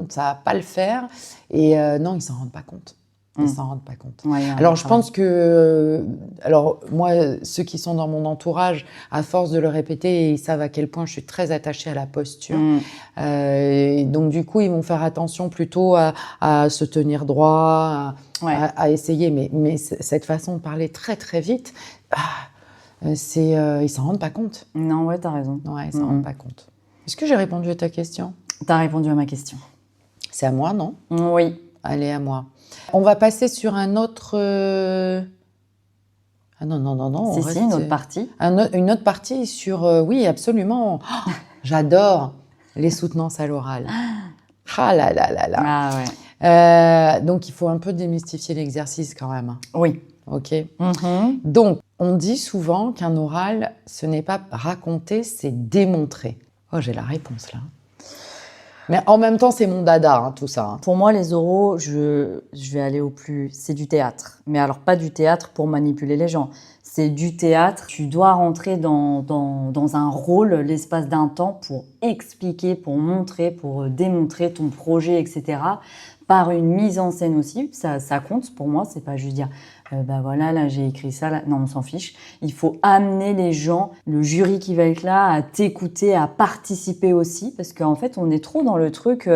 ça va pas le faire. Et non, ils s'en rendent pas compte. Ils s'en rendent pas compte. Ouais, alors, je pense que... alors, moi, ceux qui sont dans mon entourage, à force de le répéter, ils savent à quel point je suis très attachée à la posture. Et donc, du coup, ils vont faire attention plutôt à se tenir droit, à essayer. Mais cette façon de parler très, très vite, ils s'en rendent pas compte. Non, ouais, t'as raison. Ouais, ils s'en rendent pas compte. Est-ce que j'ai répondu à ta question? T'as répondu à ma question. C'est à moi, non? Oui. Allez, à moi. On va passer sur un autre... Ah non. Si, une autre partie. Une autre partie sur... oui, absolument. Oh, j'adore les soutenances à l'oral. Ah là là là là. Ah ouais. Donc, il faut un peu démystifier l'exercice quand même. Oui. Ok. Donc, on dit souvent qu'un oral, ce n'est pas raconter, c'est démontrer. Oh, j'ai la réponse là. Mais en même temps, c'est mon dada, hein, tout ça. Hein. Pour moi, les oraux, je vais aller au plus... C'est du théâtre. Mais alors, pas du théâtre pour manipuler les gens. C'est du théâtre. Tu dois rentrer dans un rôle l'espace d'un temps pour expliquer, pour montrer, pour démontrer ton projet, etc. Par une mise en scène aussi. Ça compte pour moi. C'est pas juste dire... bah voilà, là j'ai écrit ça, là. Non, on s'en fiche. Il faut amener les gens, le jury qui va être là, à t'écouter, à participer aussi, parce qu'en fait, on est trop dans le truc.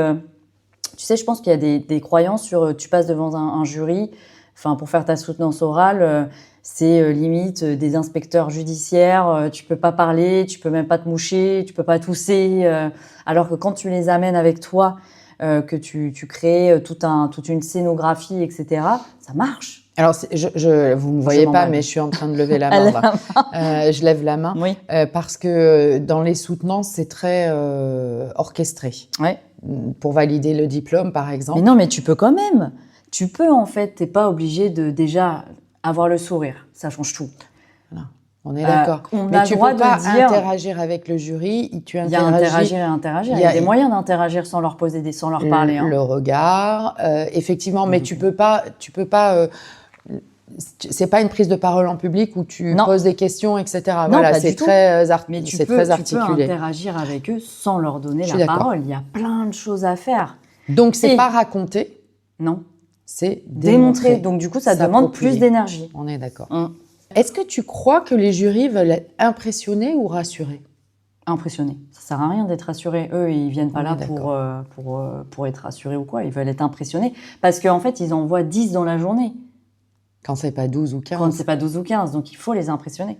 Tu sais, je pense qu'il y a des croyances sur tu passes devant un jury, enfin pour faire ta soutenance orale, c'est limite des inspecteurs judiciaires. Tu peux pas parler, tu peux même pas te moucher, tu peux pas tousser. Alors que quand tu les amènes avec toi, que tu crées toute une scénographie, etc., ça marche. Alors, vous me voyez pas, mais je suis en train de lever la main. Là. Je lève la main Oui. parce que dans les soutenances, c'est très orchestré. Ouais. Pour valider le diplôme, par exemple. Mais non, mais tu peux quand même. Tu peux, en fait, t'es pas obligé de déjà avoir le sourire. Ça change tout. Voilà. On est d'accord. Mais tu peux pas interagir avec le jury. Il y a interagir et interagir. Il y a des moyens d'interagir sans leur poser sans leur parler. Le regard, effectivement. Mais tu peux pas. C'est pas une prise de parole en public où tu poses des questions, etc. Non, voilà, c'est très articulé. Tu peux interagir avec eux sans leur donner la parole. Il y a plein de choses à faire. Donc, c'est pas raconter. Non. C'est démontrer. Donc, du coup, ça demande plus d'énergie. On est d'accord. Est-ce que tu crois que les jurys veulent impressionner ou rassurer ? Impressionner. Ça sert à rien d'être rassuré. Eux, ils viennent pas là pour être rassurés ou quoi. Ils veulent être impressionnés. Parce qu'en fait, ils envoient 10 dans la journée. Quand c'est pas 12 ou 15. Quand c'est pas 12 ou 15, donc il faut les impressionner.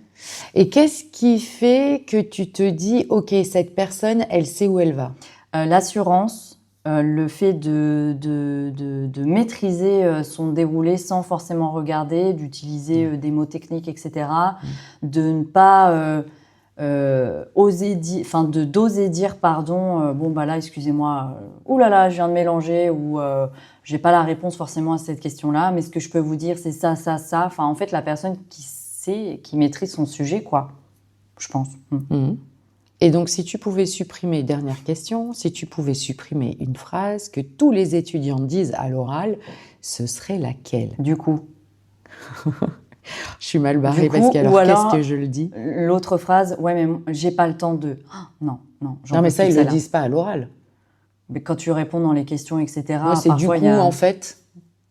Et qu'est-ce qui fait que tu te dis, OK, cette personne, elle sait où elle va ? L'assurance, le fait de maîtriser son déroulé sans forcément regarder, d'utiliser des mots techniques, etc. De ne pas d'oser dire pardon, bon bah là, excusez-moi, oulala, je viens de mélanger ou j'ai pas la réponse forcément à cette question-là, mais ce que je peux vous dire, c'est ça, ça, ça. Enfin, en fait, la personne qui sait, qui maîtrise son sujet, quoi, je pense. Et donc, si tu pouvais supprimer, dernière question, si tu pouvais supprimer une phrase que tous les étudiants disent à l'oral, ce serait laquelle ? Du coup. Je suis mal barrée parce qu'alors, qu'est-ce que je le dis ? L'autre phrase, ouais, mais j'ai pas le temps de... non. Non, mais ça, ils le disent pas à l'oral. Mais quand tu réponds dans les questions, etc. Moi, c'est du coup, en fait.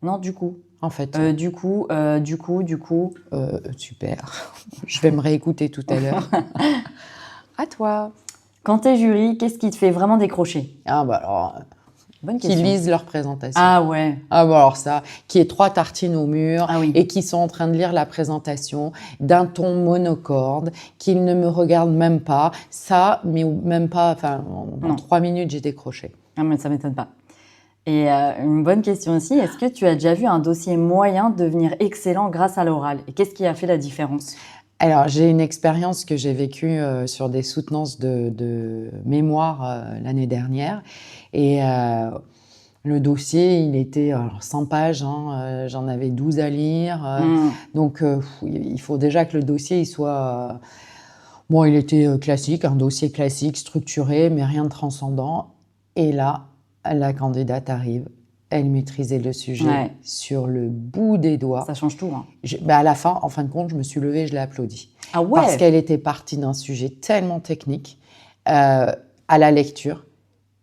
Non, du coup. En fait. Du coup. Super. Je vais me réécouter tout à l'heure. À toi. Quand t'es jury, qu'est-ce qui te fait vraiment décrocher ? Ah bah alors... Bonne question. Qui lisent leur présentation. Ah ouais. Ah bah alors ça, qui est 3 tartines au mur et qui sont en train de lire la présentation d'un ton monocorde, qu'ils ne me regardent même pas. Ça, mais même pas, enfin, en 3 minutes, j'ai décroché. Ah mais ça m'étonne pas. Et une bonne question aussi, est-ce que tu as déjà vu un dossier moyen devenir excellent grâce à l'oral ? Et qu'est-ce qui a fait la différence ? Alors, j'ai une expérience que j'ai vécue sur des soutenances de mémoire l'année dernière. Et le dossier, il était 100 pages, j'en avais 12 à lire. Donc, il faut déjà que le dossier il soit... bon, il était classique, un dossier classique, structuré, mais rien de transcendant. Et là, la candidate arrive. Elle maîtrisait le sujet sur le bout des doigts. Ça change tout. À la fin, en fin de compte, je me suis levée et je l'ai applaudi. Ah ouais. Parce qu'elle était partie d'un sujet tellement technique à la lecture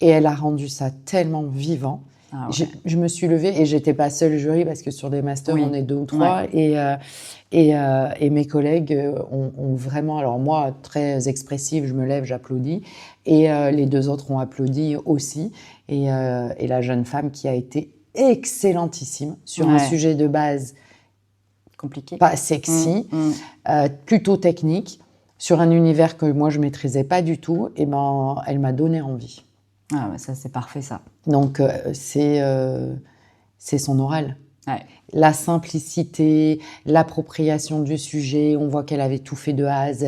et elle a rendu ça tellement vivant. Ah ouais. Je me suis levée et j'étais pas seule jury parce que sur des masters, on est 2 ou 3 et mes collègues ont vraiment... Alors moi, très expressive, je me lève, j'applaudis et les 2 autres ont applaudi aussi. Et la jeune femme qui a été excellentissime sur un sujet de base compliqué, pas sexy, plutôt technique, sur un univers que moi je maîtrisais pas du tout, et ben elle m'a donné envie. Ah ouais, ça c'est parfait ça. Donc c'est son oral. Ouais. La simplicité, l'appropriation du sujet, on voit qu'elle avait tout fait de A à Z.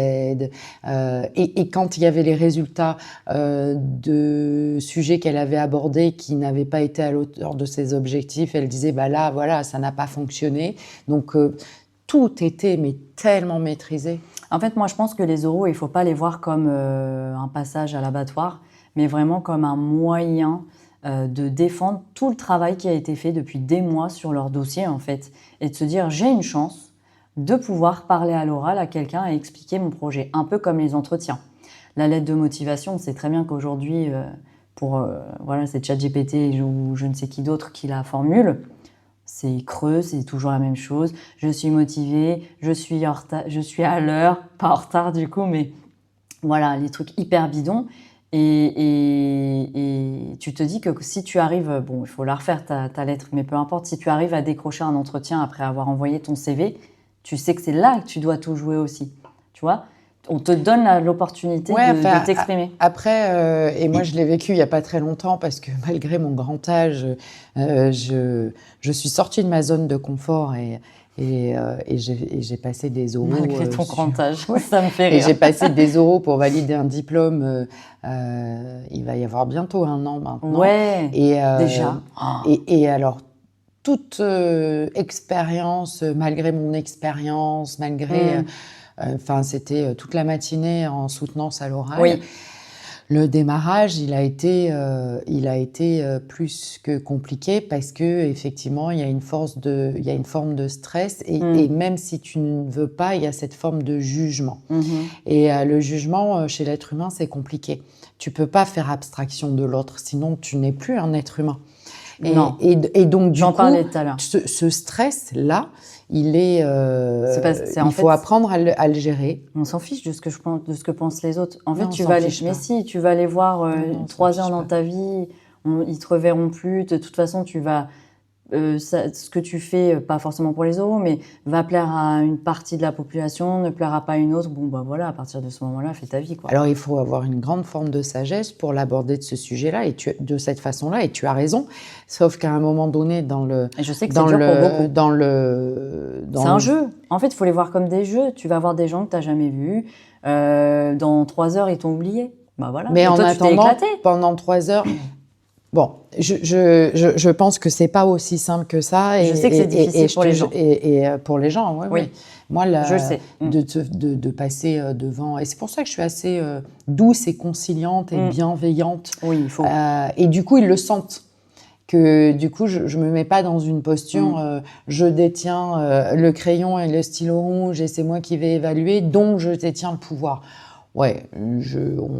Et quand il y avait les résultats de sujets qu'elle avait abordés qui n'avaient pas été à l'auteur de ses objectifs, elle disait bah là, voilà, ça n'a pas fonctionné. Donc tout était mais tellement maîtrisé. En fait, moi je pense que les oraux, il faut pas les voir comme un passage à l'abattoir, mais vraiment comme un moyen de défendre tout le travail qui a été fait depuis des mois sur leur dossier, en fait, et de se dire, j'ai une chance de pouvoir parler à l'oral à quelqu'un et expliquer mon projet, un peu comme les entretiens. La lettre de motivation, on sait très bien qu'aujourd'hui, voilà, c'est ChatGPT ou je ne sais qui d'autre qui la formule. C'est creux, c'est toujours la même chose. Je suis motivée, je suis à l'heure, pas en retard du coup, mais voilà, les trucs hyper bidons. Et tu te dis que si tu arrives, bon, il faut la refaire ta lettre, mais peu importe, si tu arrives à décrocher un entretien après avoir envoyé ton CV, tu sais que c'est là que tu dois tout jouer aussi. Tu vois, on te donne l'opportunité de t'exprimer. Après, et moi je l'ai vécu il n'y a pas très longtemps parce que malgré mon grand âge, je suis sortie de ma zone de confort et j'ai passé des oraux. Malgré ton grand âge, ça me fait rire. Et j'ai passé des oraux pour valider un diplôme. Il va y avoir bientôt 1 an maintenant. Ouais, déjà. Et alors, toute expérience, malgré mon expérience, malgré... Enfin, c'était toute la matinée en soutenance à l'oral. Oui. Le démarrage, il a été plus que compliqué parce que effectivement, il y a une forme de stress et même si tu ne veux pas, il y a cette forme de jugement. Et le jugement chez l'être humain, c'est compliqué. Tu peux pas faire abstraction de l'autre, sinon tu n'es plus un être humain. Et donc du coup, parlais tout à l'heure. Ce stress-là, il est, il faut apprendre à le gérer. On s'en fiche de ce que pensent les autres. En fait, Non, tu vas aller voir 3 heures dans ta vie, ils te reverront plus. De toute façon, tu vas ce que tu fais, pas forcément pour les euros, mais va plaire à une partie de la population, ne plaira pas à une autre. Bon, bah voilà, à partir de ce moment-là, fais ta vie, quoi. Alors, il faut avoir une grande forme de sagesse pour l'aborder de ce sujet-là de cette façon-là, et tu as raison. Sauf qu'à un moment donné, et je sais que c'est dur pour beaucoup. C'est un jeu. En fait, il faut les voir comme des jeux. Tu vas voir des gens que tu n'as jamais vus. Dans 3 heures, ils t'ont oublié. Bah voilà. Mais et en toi, attendant, pendant 3 heures... Bon, je pense que c'est pas aussi simple que ça. Je sais que c'est difficile pour les gens. Et pour les gens, oui. Moi, je le sais. De passer devant... Et c'est pour ça que je suis assez douce et conciliante et bienveillante. Oui, il faut. Et du coup, ils le sentent. Que du coup, je me mets pas dans une posture je détiens le crayon et le stylo rouge et c'est moi qui vais évaluer, donc je détiens le pouvoir. Ouais, on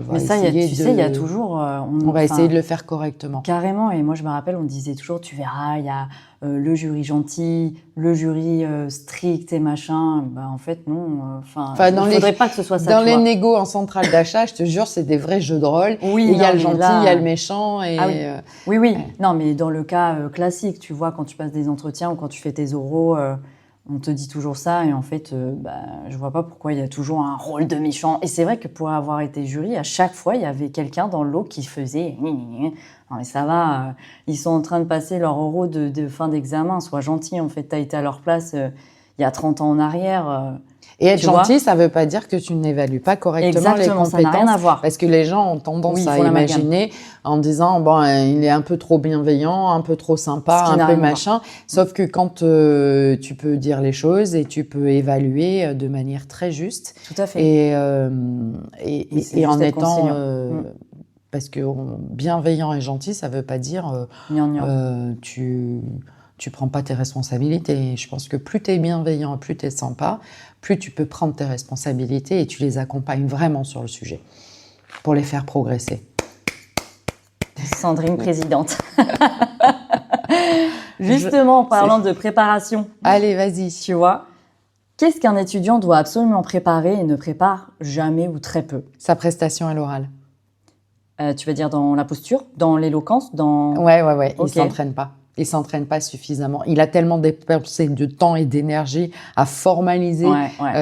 va il y a toujours... on va essayer de le faire correctement. Carrément, et moi je me rappelle, on disait toujours, tu verras, il y a le jury gentil, le jury strict et machin. Bah, en fait, non. Il ne faudrait pas que ce soit ça. Dans les négos en centrale d'achat, je te jure, c'est des vrais jeux de rôle. Oui, il y a le gentil, il y a le méchant. Et... oui. Ouais. Non, mais dans le cas classique, tu vois, quand tu passes des entretiens ou quand tu fais tes oraux... on te dit toujours ça et en fait, je vois pas pourquoi il y a toujours un rôle de méchant. Et c'est vrai que pour avoir été jury, à chaque fois, il y avait quelqu'un dans le lot qui faisait « Non mais ça va, ils sont en train de passer leur oraux de fin d'examen, sois gentil, en fait, t'as été à leur place il y a 30 ans en arrière. » Et être gentil, ça veut pas dire que tu n'évalues pas correctement les compétences. Ça n'a rien à voir. Parce que les gens ont tendance à imaginer en disant, bon, il est un peu trop bienveillant, un peu trop sympa, un peu machin. Sauf que quand tu peux dire les choses et tu peux évaluer de manière très juste. Tout à fait. Et en étant... parce que bienveillant et gentil, ça veut pas dire tu prends pas tes responsabilités. Je pense que plus tu es bienveillant et plus tu es sympa, plus tu peux prendre tes responsabilités et tu les accompagnes vraiment sur le sujet pour les faire progresser. Sandrine présidente. Justement, en parlant de préparation. Allez, vas-y. Tu vois, qu'est-ce qu'un étudiant doit absolument préparer et ne prépare jamais ou très peu? Sa prestation à l'oral. Tu veux dire dans la posture, dans l'éloquence, dans... Ouais. Okay. Il s'entraîne pas. Il s'entraîne pas suffisamment. Il a tellement dépensé de temps et d'énergie à formaliser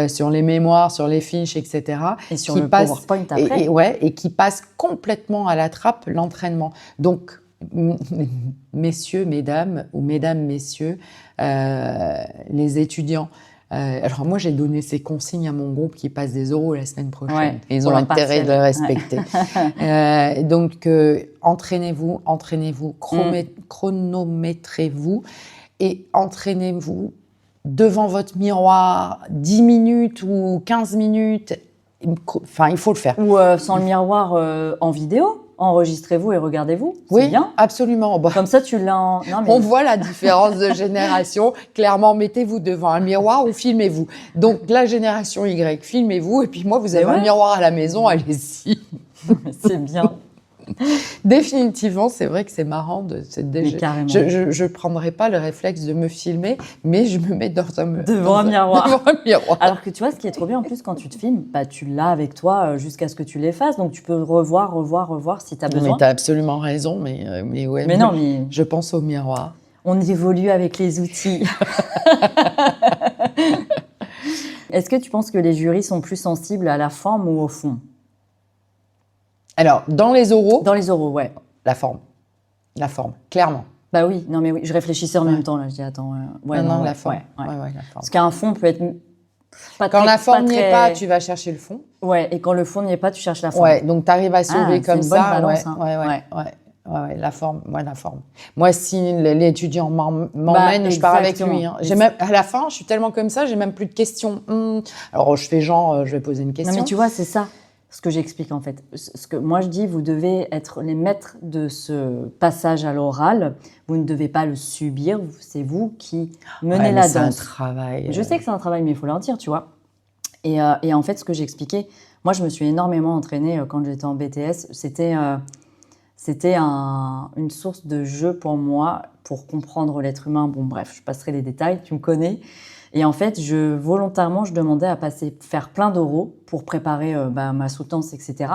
sur les mémoires, sur les fiches, etc. Et sur le PowerPoint après. Et qui passe complètement à la trappe l'entraînement. Donc, messieurs, mesdames, ou mesdames, messieurs, les étudiants. Alors moi, j'ai donné ces consignes à mon groupe qui passe des oraux la semaine prochaine. Ouais, ils ont intérêt de le respecter. Donc, entraînez-vous, chronométrez-vous et entraînez-vous devant votre miroir 10 minutes ou 15 minutes. Enfin, il faut le faire. Ou sans le miroir en vidéo. enregistrez-vous et regardez-vous. C'est Oui, bien. absolument. Bah, Comme ça, tu l'as en... Non, mais... on voit la différence de génération. Clairement, mettez-vous devant un miroir ou filmez-vous. Donc, la génération Y, filmez-vous. Et puis moi, vous avez un miroir à la maison, allez-y. C'est bien. Définitivement, c'est vrai que c'est marrant. Mais carrément. Je ne prendrai pas le réflexe de me filmer, mais je me mets devant un miroir. Devant un miroir. Alors que tu vois, ce qui est trop bien en plus quand tu te filmes, bah, tu l'as avec toi jusqu'à ce que tu l'effaces. Donc tu peux revoir si tu as besoin. Mais tu as absolument raison. Mais ouais. Mais non, mais... Je pense au miroir. On évolue avec les outils. Est-ce que tu penses que les jurys sont plus sensibles à la forme ou au fond? Alors, dans les oraux... Dans les oraux, ouais. La forme, clairement. Bah oui, non mais oui, je réfléchissais en même temps, là, je dis attends... la forme. Ouais, la forme. Parce qu'un fond peut être... Quand la forme n'y est pas, tu vas chercher le fond. Ouais, et quand le fond n'y est pas, tu cherches la forme. Ouais, donc tu arrives à sauver comme c'est une ça. bonne balance, hein. Ouais, la forme. Moi, si l'étudiant m'emmène, je pars avec lui. Hein. À la fin, je suis tellement comme ça, j'ai même plus de questions. Alors, je fais genre, je vais poser une question. Non, mais tu vois, c'est ça ce que j'explique en fait. Ce que moi je dis, vous devez être les maîtres de ce passage à l'oral. Vous ne devez pas le subir. C'est vous qui menez la danse. C'est un travail. Je sais que c'est un travail, mais il faut leur dire, tu vois. Et en fait, ce que j'expliquais, moi, je me suis énormément entraînée quand j'étais en BTS. C'était une source de jeu pour moi, pour comprendre l'être humain. Bon, bref, je passerai les détails, tu me connais. Et en fait, volontairement, je demandais à faire plein d'oraux pour préparer ma soutenance, etc.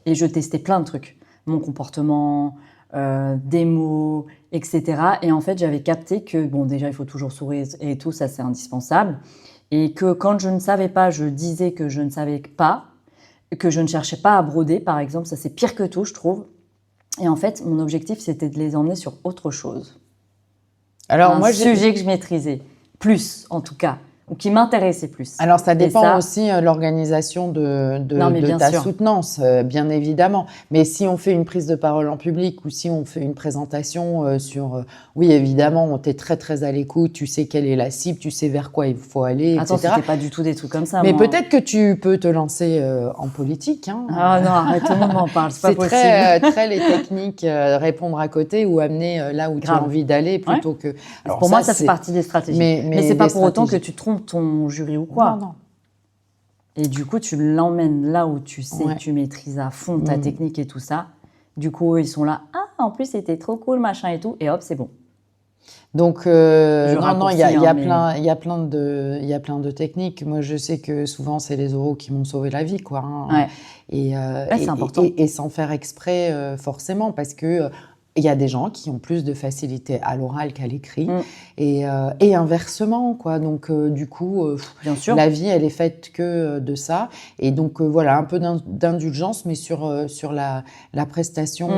Et je testais plein de trucs. Mon comportement, des mots, etc. Et en fait, j'avais capté que, bon, déjà, il faut toujours sourire et tout, ça, c'est indispensable. Et que quand je ne savais pas, je disais que je ne savais pas, que je ne cherchais pas à broder, par exemple. Ça, c'est pire que tout, je trouve. Et en fait, mon objectif, c'était de les emmener sur autre chose. Alors, un sujet que je maîtrisais. Plus, en tout cas, ou qui m'intéressait plus. Alors, ça dépend aussi de l'organisation de ta soutenance, bien évidemment. Mais si on fait une prise de parole en public ou si on fait une présentation sur... oui, évidemment, tu es très, très à l'écoute, tu sais quelle est la cible, tu sais vers quoi il faut aller, Attends, etc. c'était pas du tout des trucs comme ça, mais peut-être que tu peux te lancer en politique. Hein. Ah non, arrête, tout le monde m'en parle, c'est pas possible. C'est très les techniques, répondre à côté ou amener là où tu as envie d'aller plutôt que... Alors, pour moi, ça fait partie des stratégies. Mais c'est pas pour autant que tu trompes ton jury ou quoi. Non. Et du coup, tu l'emmènes là où tu sais que tu maîtrises à fond ta technique et tout ça. Du coup, ils sont là. Ah, en plus, c'était trop cool, machin et tout. Et hop, c'est bon. Donc, il y a plein de techniques. Moi, je sais que souvent, c'est les oraux qui m'ont sauvé la vie, quoi. Hein. Ouais. C'est important. Et sans faire exprès, forcément, parce que il y a des gens qui ont plus de facilité à l'oral qu'à l'écrit, et inversement, quoi. Donc, du coup, bien sûr, la vie, elle est faite que de ça. Et donc, voilà, un peu d'indulgence, mais sur la prestation,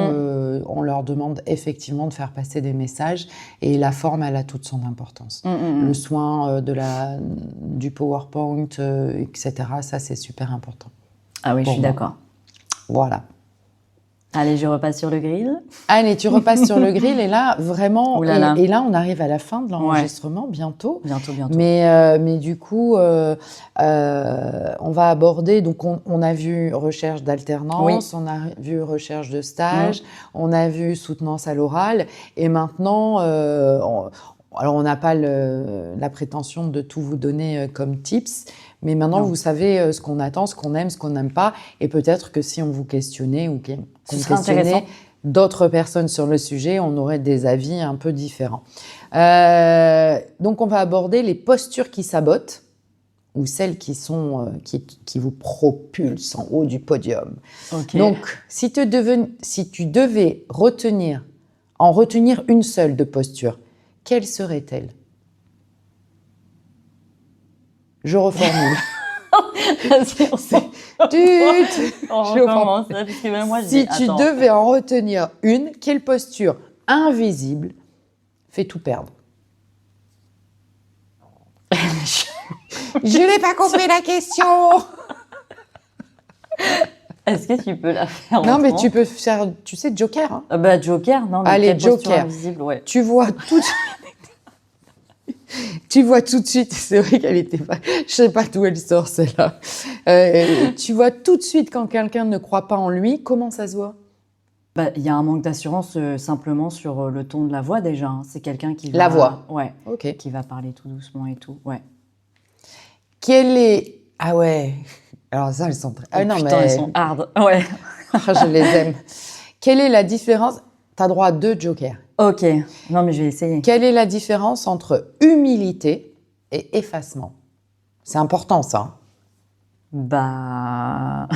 on leur demande effectivement de faire passer des messages, et la forme, elle a toute son importance. Le soin du PowerPoint, etc., ça, c'est super important. Ah oui, je suis d'accord. Voilà. Allez, je repasse sur le grill. Allez, tu repasses sur le grill et là, vraiment, et là, on arrive à la fin de l'enregistrement, bientôt. Bientôt. Mais du coup, on va aborder, donc on a vu recherche d'alternance, on a vu recherche de stage, on a vu soutenance à l'oral, et maintenant, alors on n'a pas la prétention de tout vous donner comme tips, mais maintenant, vous savez ce qu'on attend, ce qu'on aime, ce qu'on n'aime pas. Et peut-être que si on vous questionnait ou qu'on questionnait d'autres personnes sur le sujet, on aurait des avis un peu différents. Donc, on va aborder les postures qui sabotent ou celles qui vous propulsent en haut du podium. Okay. Donc, si tu devais en retenir une seule de posture, quelle serait-elle ? Je reformule. Si tu devais en retenir une, quelle posture invisible fait tout perdre? Je n'ai pas compris la question. Est-ce que tu peux la faire Non, mais tu peux faire, tu sais, Joker. Hein. Joker, non. Mais allez, Joker. Invisible, ouais. Tu vois tout. Tu vois tout de suite, c'est vrai qu'elle était pas... Je sais pas d'où elle sort, celle-là. Tu vois tout de suite quand quelqu'un ne croit pas en lui, comment ça se voit? Bah, il y a un manque d'assurance simplement sur le ton de la voix déjà, hein. C'est quelqu'un qui va... La voix. Ouais, Ok. qui va parler tout doucement et tout, ouais. Quel est... Ah ouais. Alors ça, elles sont très... Ah Oh, non, putain, mais elles sont hard, ouais. je les aime. Quelle est la différence... Tu as droit à 2 jokers. Ok, non mais je vais essayer. Quelle est la différence entre humilité et effacement? C'est important, ça. Bah...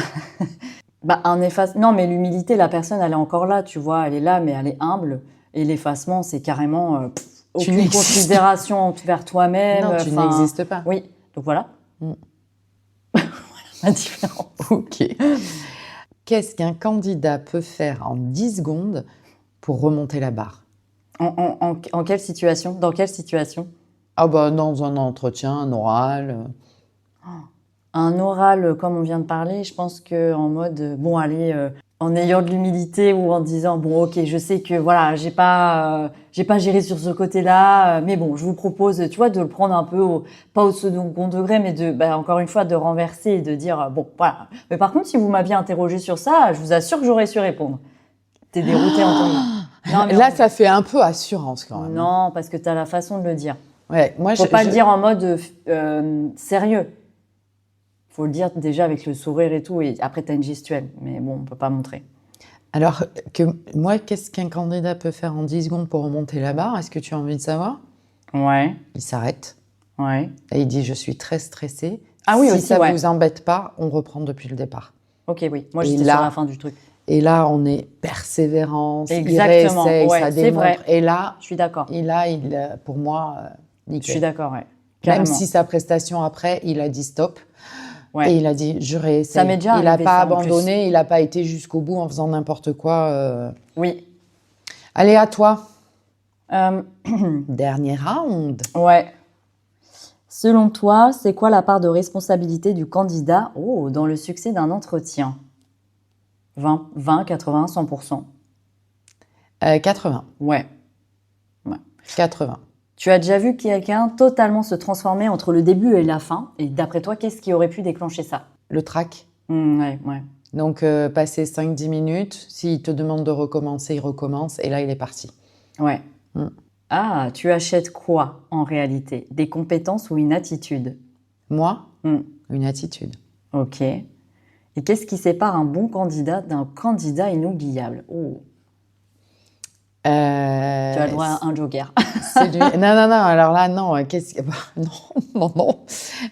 bah, un efface... Non, mais l'humilité, la personne, elle est encore là, tu vois, elle est là, mais elle est humble. Et l'effacement, c'est carrément aucune n'existes considération envers toi-même. Non, tu enfin, n'existes pas. Oui, donc voilà. Mm. Voilà la différence. Ok. Qu'est-ce qu'un candidat peut faire en 10 secondes pour remonter la barre? En quelle situation? Dans quelle situation? Ah bah dans un entretien, un oral. Un oral, comme on vient de parler, je pense que en mode, bon, allez, en ayant de l'humilité ou en disant, bon, ok, je sais que voilà, j'ai pas géré sur ce côté-là, mais bon, je vous propose, tu vois, de le prendre un peu, pas au second degré, mais de, bah, encore une fois, de renverser et de dire, bon, voilà. Mais par contre, si vous m'aviez interrogé sur ça, je vous assure que j'aurais su répondre. T'es dérouté en temps. Non, mais Là, ça fait un peu assurance quand même. non, parce que t'as la façon de le dire. Ouais, moi, Faut pas le dire en mode sérieux. Faut le dire déjà avec le sourire et tout, et après t'as une gestuelle, mais bon, on peut pas montrer. Alors, qu'est-ce qu'un candidat peut faire en 10 secondes pour remonter la barre? Est-ce que tu as envie de savoir? Ouais, Il s'arrête ouais. et il dit « Je suis très stressé. Ah oui, si aussi, ça ouais. vous embête pas, on reprend depuis le départ. » Ok, oui. Moi, Et j'étais là- sur la fin du truc. Et là, on est persévérance, Exactement, il réessaye, ouais, ça c'est démontre. vrai. Et là, Je suis d'accord. pour moi, Je nickel. suis d'accord, ouais. Même Carrément. si sa prestation après, il a dit stop. Ouais. Et il a dit, je réessaye. Ça m'est déjà Il n'a arrivé, pas ça, en abandonné, il n'a pas été jusqu'au bout en faisant n'importe quoi. Oui. Allez, à toi. Euh, Dernier round. ouais. Selon toi, c'est quoi la part de responsabilité du candidat dans le succès d'un entretien? 20, 80, 100%. 80. Ouais. 80. Tu as déjà vu quelqu'un totalement se transformer entre le début et la fin? Et d'après toi, qu'est-ce qui aurait pu déclencher ça? Le track. Ouais, ouais. Donc, passer 5-10 minutes, s'il te demande de recommencer, il recommence. Et là, il est parti. Ouais. Mm. Ah, tu achètes quoi en réalité? Des compétences ou une attitude? Moi, Mm. une attitude. Ok. Et qu'est-ce qui sépare un bon candidat d'un candidat inoubliable? Oh, tu as le droit à un joker. Non, alors là, non. Non.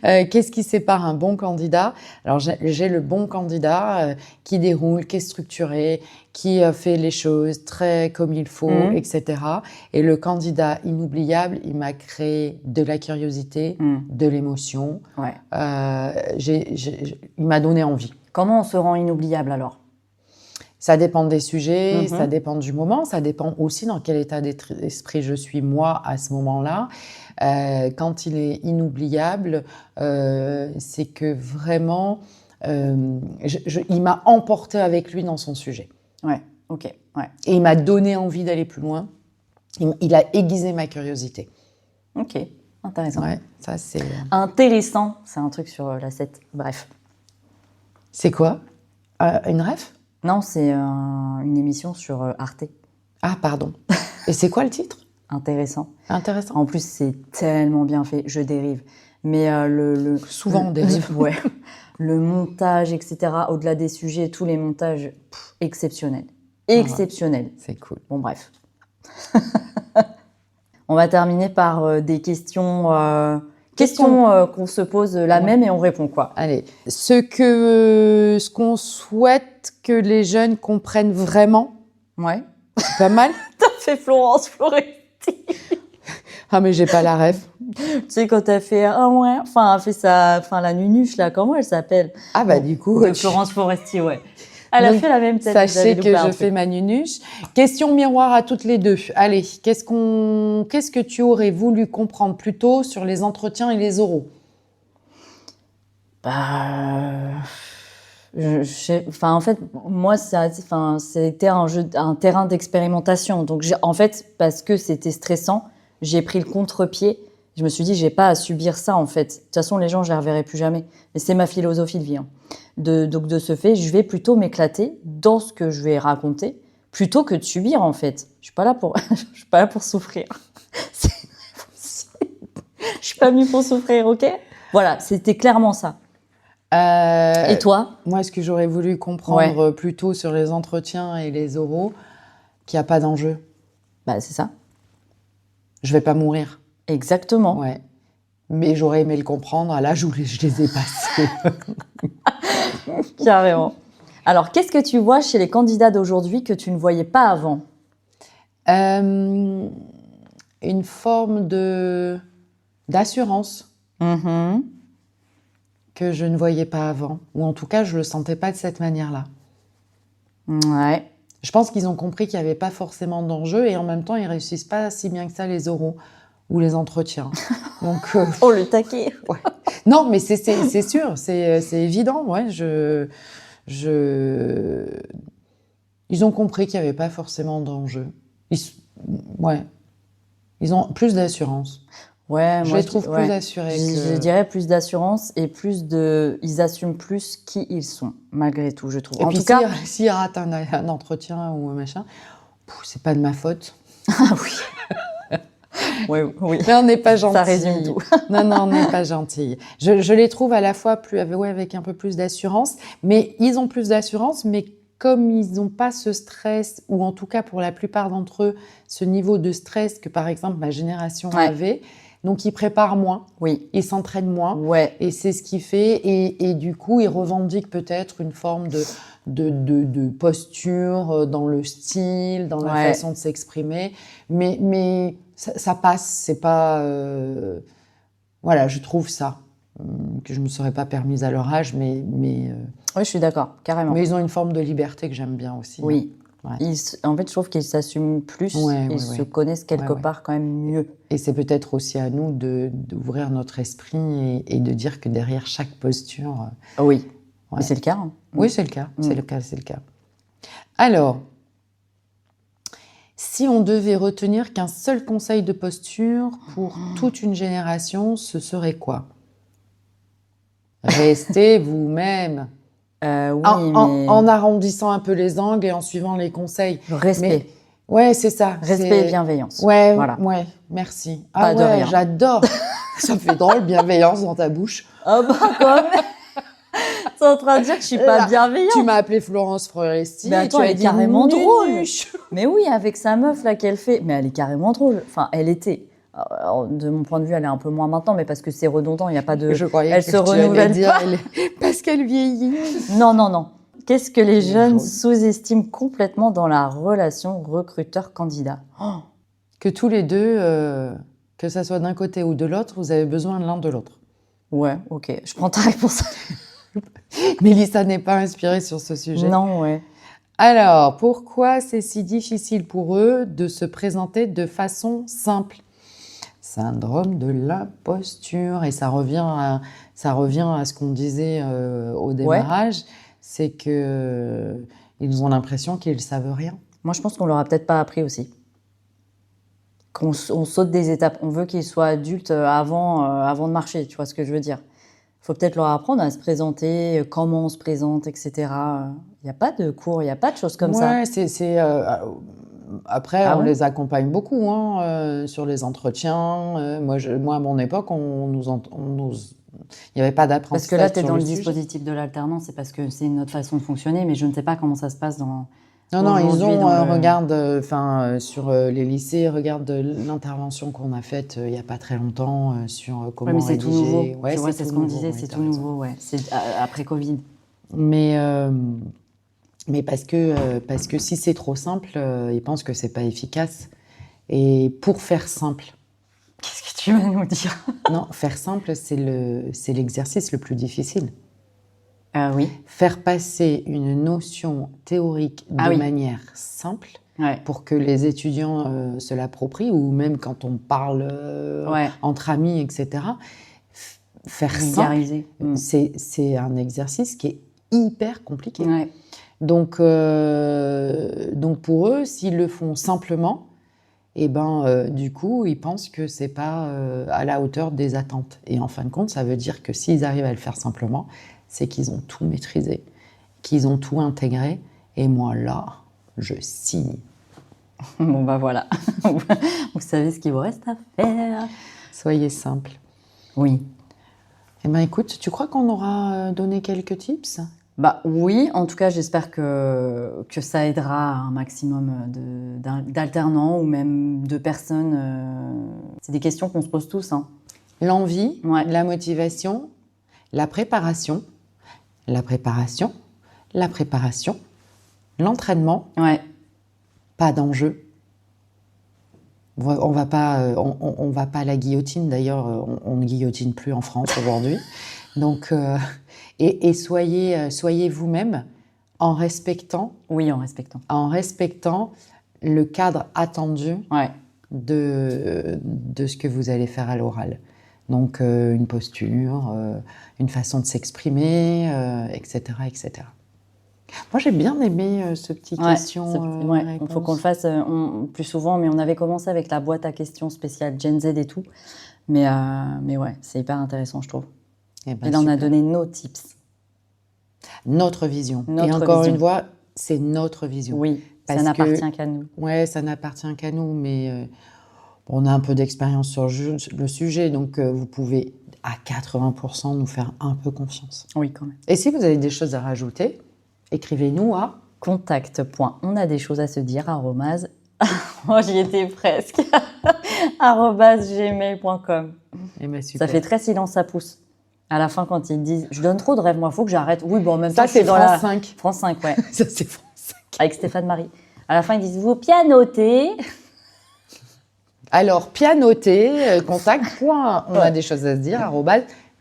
Qu'est-ce qui sépare un bon candidat? Alors, j'ai le bon candidat qui déroule, qui est structuré, qui fait les choses très comme il faut, etc. Et le candidat inoubliable, il m'a créé de la curiosité, de l'émotion. Ouais. Il m'a donné envie. Comment on se rend inoubliable alors? Ça dépend des sujets, ça dépend du moment, ça dépend aussi dans quel état d'esprit je suis moi à ce moment-là. Quand il est inoubliable, c'est que vraiment, il m'a emporté avec lui dans son sujet. Ouais, ok, ouais. Et il m'a donné envie d'aller plus loin. Il a aiguisé ma curiosité. Ok, intéressant. Ouais, ça c'est... Intéressant, c'est un truc sur la 7. Bref. C'est quoi? Une ref? Non, c'est une émission sur Arte. Ah, pardon. Et c'est quoi le titre? Intéressant. Intéressant. En plus, c'est tellement bien fait. Je dérive. Mais Souvent, on dérive. Ouais. Le montage, etc. Au-delà des sujets, tous les montages, exceptionnels. Exceptionnels. C'est cool. Bon, bref. On va terminer par des questions qu'on se pose la même et on répond quoi. Allez. Ce qu'on souhaite que les jeunes comprennent vraiment. Ouais. C'est pas mal. T'as fait Florence Foresti. Ah, mais j'ai pas la ref. Tu sais, quand elle fait elle fait la nunuche, là, comment elle s'appelle? Ah, bah, du coup. De Florence Foresti, ouais. Elle a fait la même tête. Sachez que je fais ma nunuche. Question miroir à toutes les deux. Allez, qu'est-ce que tu aurais voulu comprendre plus tôt sur les entretiens et les oraux? En fait, moi, c'était un terrain d'expérimentation. Donc, en fait, parce que c'était stressant, j'ai pris le contre-pied. Je me suis dit, j'ai pas à subir ça, en fait. De toute façon, les gens, je les reverrai plus jamais. Et c'est ma philosophie de vie. Donc, de ce fait, je vais plutôt m'éclater dans ce que je vais raconter plutôt que de subir, en fait. Je suis pas là pour, je suis pas là pour souffrir. Je suis pas venue pour souffrir, ok? Voilà, c'était clairement ça. Et toi? Moi, ce que j'aurais voulu comprendre plutôt sur les entretiens et les oraux, qu'il n'y a pas d'enjeu. Bah, c'est ça. Je vais pas mourir. Exactement. Ouais. Mais j'aurais aimé le comprendre à l'âge où je les ai passés. Carrément. Alors, qu'est-ce que tu vois chez les candidats d'aujourd'hui que tu ne voyais pas avant? Une forme d'assurance que je ne voyais pas avant. Ou en tout cas, je ne le sentais pas de cette manière-là. Ouais. Je pense qu'ils ont compris qu'il n'y avait pas forcément d'enjeu et en même temps, ils ne réussissent pas si bien que ça les oraux ou les entretiens. Donc, Oh, le taquet. Ouais. Non, mais c'est sûr, c'est évident. Ouais, Ils ont compris qu'il n'y avait pas forcément d'enjeu. Ouais. Ils ont plus d'assurance. Ouais, Je moi, les trouve plus assurés. Je dirais plus d'assurance et ils assument plus qui ils sont, malgré tout, je trouve. Et en puis, tout cas, s'ils ratent un entretien ou un machin, c'est pas de ma faute. Ah oui. Oui. Mais on n'est pas gentil. Ça résume tout. Non, on n'est pas gentil. Je les trouve à la fois avec un peu plus d'assurance, mais ils ont plus d'assurance, mais comme ils n'ont pas ce stress, ou en tout cas pour la plupart d'entre eux, ce niveau de stress que par exemple ma génération avait, donc ils préparent moins, ils s'entraînent moins, et c'est ce qui fait, et du coup ils revendiquent peut-être une forme de posture dans le style, dans la façon de s'exprimer, mais ça passe, c'est pas... Voilà, je trouve ça, que je ne me serais pas permise à leur âge, mais oui, je suis d'accord, carrément. Mais ils ont une forme de liberté que j'aime bien aussi. Oui. Hein. Ouais. En fait, je trouve qu'ils s'assument plus, ils se connaissent quelque part quand même mieux. Et c'est peut-être aussi à nous d'ouvrir notre esprit et de dire que derrière chaque posture... Oui, mais c'est le cas. Hein. Oui, c'est le cas, c'est le cas. Alors, si on devait retenir qu'un seul conseil de posture pour toute une génération, ce serait quoi? Restez vous-même. En arrondissant un peu les angles et en suivant les conseils. Respect. Ouais, c'est ça. Respect et bienveillance. Ouais, voilà. Ouais, merci. Pas de rien. J'adore. Ça me fait drôle, bienveillance dans ta bouche. Ah bah quand même. T'es en train de dire que je suis pas bienveillante. Tu m'as appelée Florence Foresti. Mais attends, elle est carrément drôle. Mais oui, avec sa meuf là qu'elle fait. Mais elle est carrément drôle. Enfin, elle était. Alors, de mon point de vue, elle est un peu moins maintenant, mais parce que c'est redondant, il n'y a pas de... Je croyais elle que se renouvelle dire, pas. Parce qu'elle vieillit. Non. Qu'est-ce que les jeunes sous-estiment complètement dans la relation recruteur-candidat? Que tous les deux, que ça soit d'un côté ou de l'autre, vous avez besoin l'un de l'autre. Ouais, ok. Je prends ta réponse. Mélissa n'est pas inspirée sur ce sujet. Non, ouais. Alors, pourquoi c'est si difficile pour eux de se présenter de façon simple? Syndrome de l'imposture. Et ça revient à ce qu'on disait au démarrage, c'est qu'ils ont l'impression qu'ils ne savent rien. Moi, je pense qu'on leur a peut-être pas appris aussi. On saute des étapes. On veut qu'ils soient adultes avant de marcher, tu vois ce que je veux dire. Il faut peut-être leur apprendre à se présenter, comment on se présente, etc. Il n'y a pas de cours, il n'y a pas de choses comme ça. Après, on les accompagne beaucoup sur les entretiens. Moi, à mon époque, il n'y avait pas d'apprentissage. Parce que là, tu es dans le dispositif de l'alternance, c'est parce que c'est notre façon de fonctionner, mais je ne sais pas comment ça se passe dans... Non, ils ont, regarde, sur les lycées, regarde l'intervention qu'on a faite il n'y a pas très longtemps sur comment rédiger. Mais c'est tout nouveau, tu vois, c'est ce qu'on disait, c'est tout nouveau, c'est après Covid. Mais parce que si c'est trop simple, ils pensent que c'est pas efficace. Et pour faire simple... Qu'est-ce que tu vas nous dire? Non, faire simple, c'est l'exercice le plus difficile. Oui. Faire passer une notion théorique de manière simple pour que les étudiants se l'approprient, ou même quand on parle entre amis, etc. Faire simple, c'est un exercice qui est hyper compliqué. Ouais. Donc pour eux, s'ils le font simplement, du coup, ils pensent que c'est pas à la hauteur des attentes. Et en fin de compte, ça veut dire que s'ils arrivent à le faire simplement, c'est qu'ils ont tout maîtrisé, qu'ils ont tout intégré. Et moi, là, je signe. Bon, bah voilà. Vous savez ce qu'il vous reste à faire. Soyez simple. Oui. Eh bien, écoute, tu crois qu'on aura donné quelques tips? Bah oui, en tout cas, j'espère que ça aidera un maximum d'alternants ou même de personnes. C'est des questions qu'on se pose tous, hein. L'envie, Ouais. la motivation, la préparation, la préparation, la préparation, l'entraînement, Ouais. pas d'enjeu. On va pas à la guillotine. D'ailleurs, on ne guillotine plus en France aujourd'hui. Donc, et soyez vous-même en respectant Oui, en respectant. le cadre attendu Ouais. de ce que vous allez faire à l'oral. Donc, une posture, une façon de s'exprimer, etc., etc. Moi, j'ai bien aimé ce petit Ouais, question. ouais. Il faut qu'on le fasse plus souvent, mais on avait commencé avec la boîte à questions spéciale Gen Z et tout. Mais ouais, c'est hyper intéressant, je trouve. Eh ben, Et là, on a super. donné nos tips. Notre vision. Et Notre encore vision. une fois, c'est notre vision. Oui, Parce ça n'appartient que- qu'à nous. Ouais, ça n'appartient qu'à nous, mais on a un peu d'expérience sur le sujet, donc vous pouvez à 80% nous faire un peu confiance. Oui, quand même. Et si vous avez des choses à rajouter, écrivez-nous à... contact.onadeschosesasedire Oh, j'y étais presque. @gmail.com. Eh ben, super. Ça fait très silence, ça pousse. À la fin, quand ils disent, je donne trop de rêves, moi, faut que j'arrête. Oui, bon, en même temps, Ça, je suis c'est dans France la 5. France 5, ouais, Ça, c'est France 5. avec Stéphane Marie. À la fin, ils disent, vous pianotez. Alors, pianoter, on a des choses à se dire,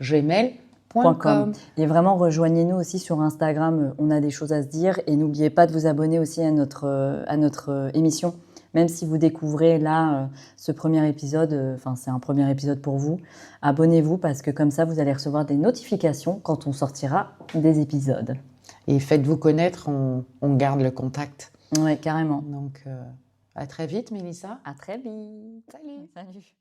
@gmail.com. Et vraiment, rejoignez-nous aussi sur Instagram. On a des choses à se dire. Et n'oubliez pas de vous abonner aussi à notre émission. Même si vous découvrez là ce premier épisode, enfin c'est un premier épisode pour vous, abonnez-vous parce que comme ça, vous allez recevoir des notifications quand on sortira des épisodes. Et faites-vous connaître, on garde le contact. Ouais, carrément. Donc, à très vite, Mélissa. À très vite. Salut. Salut.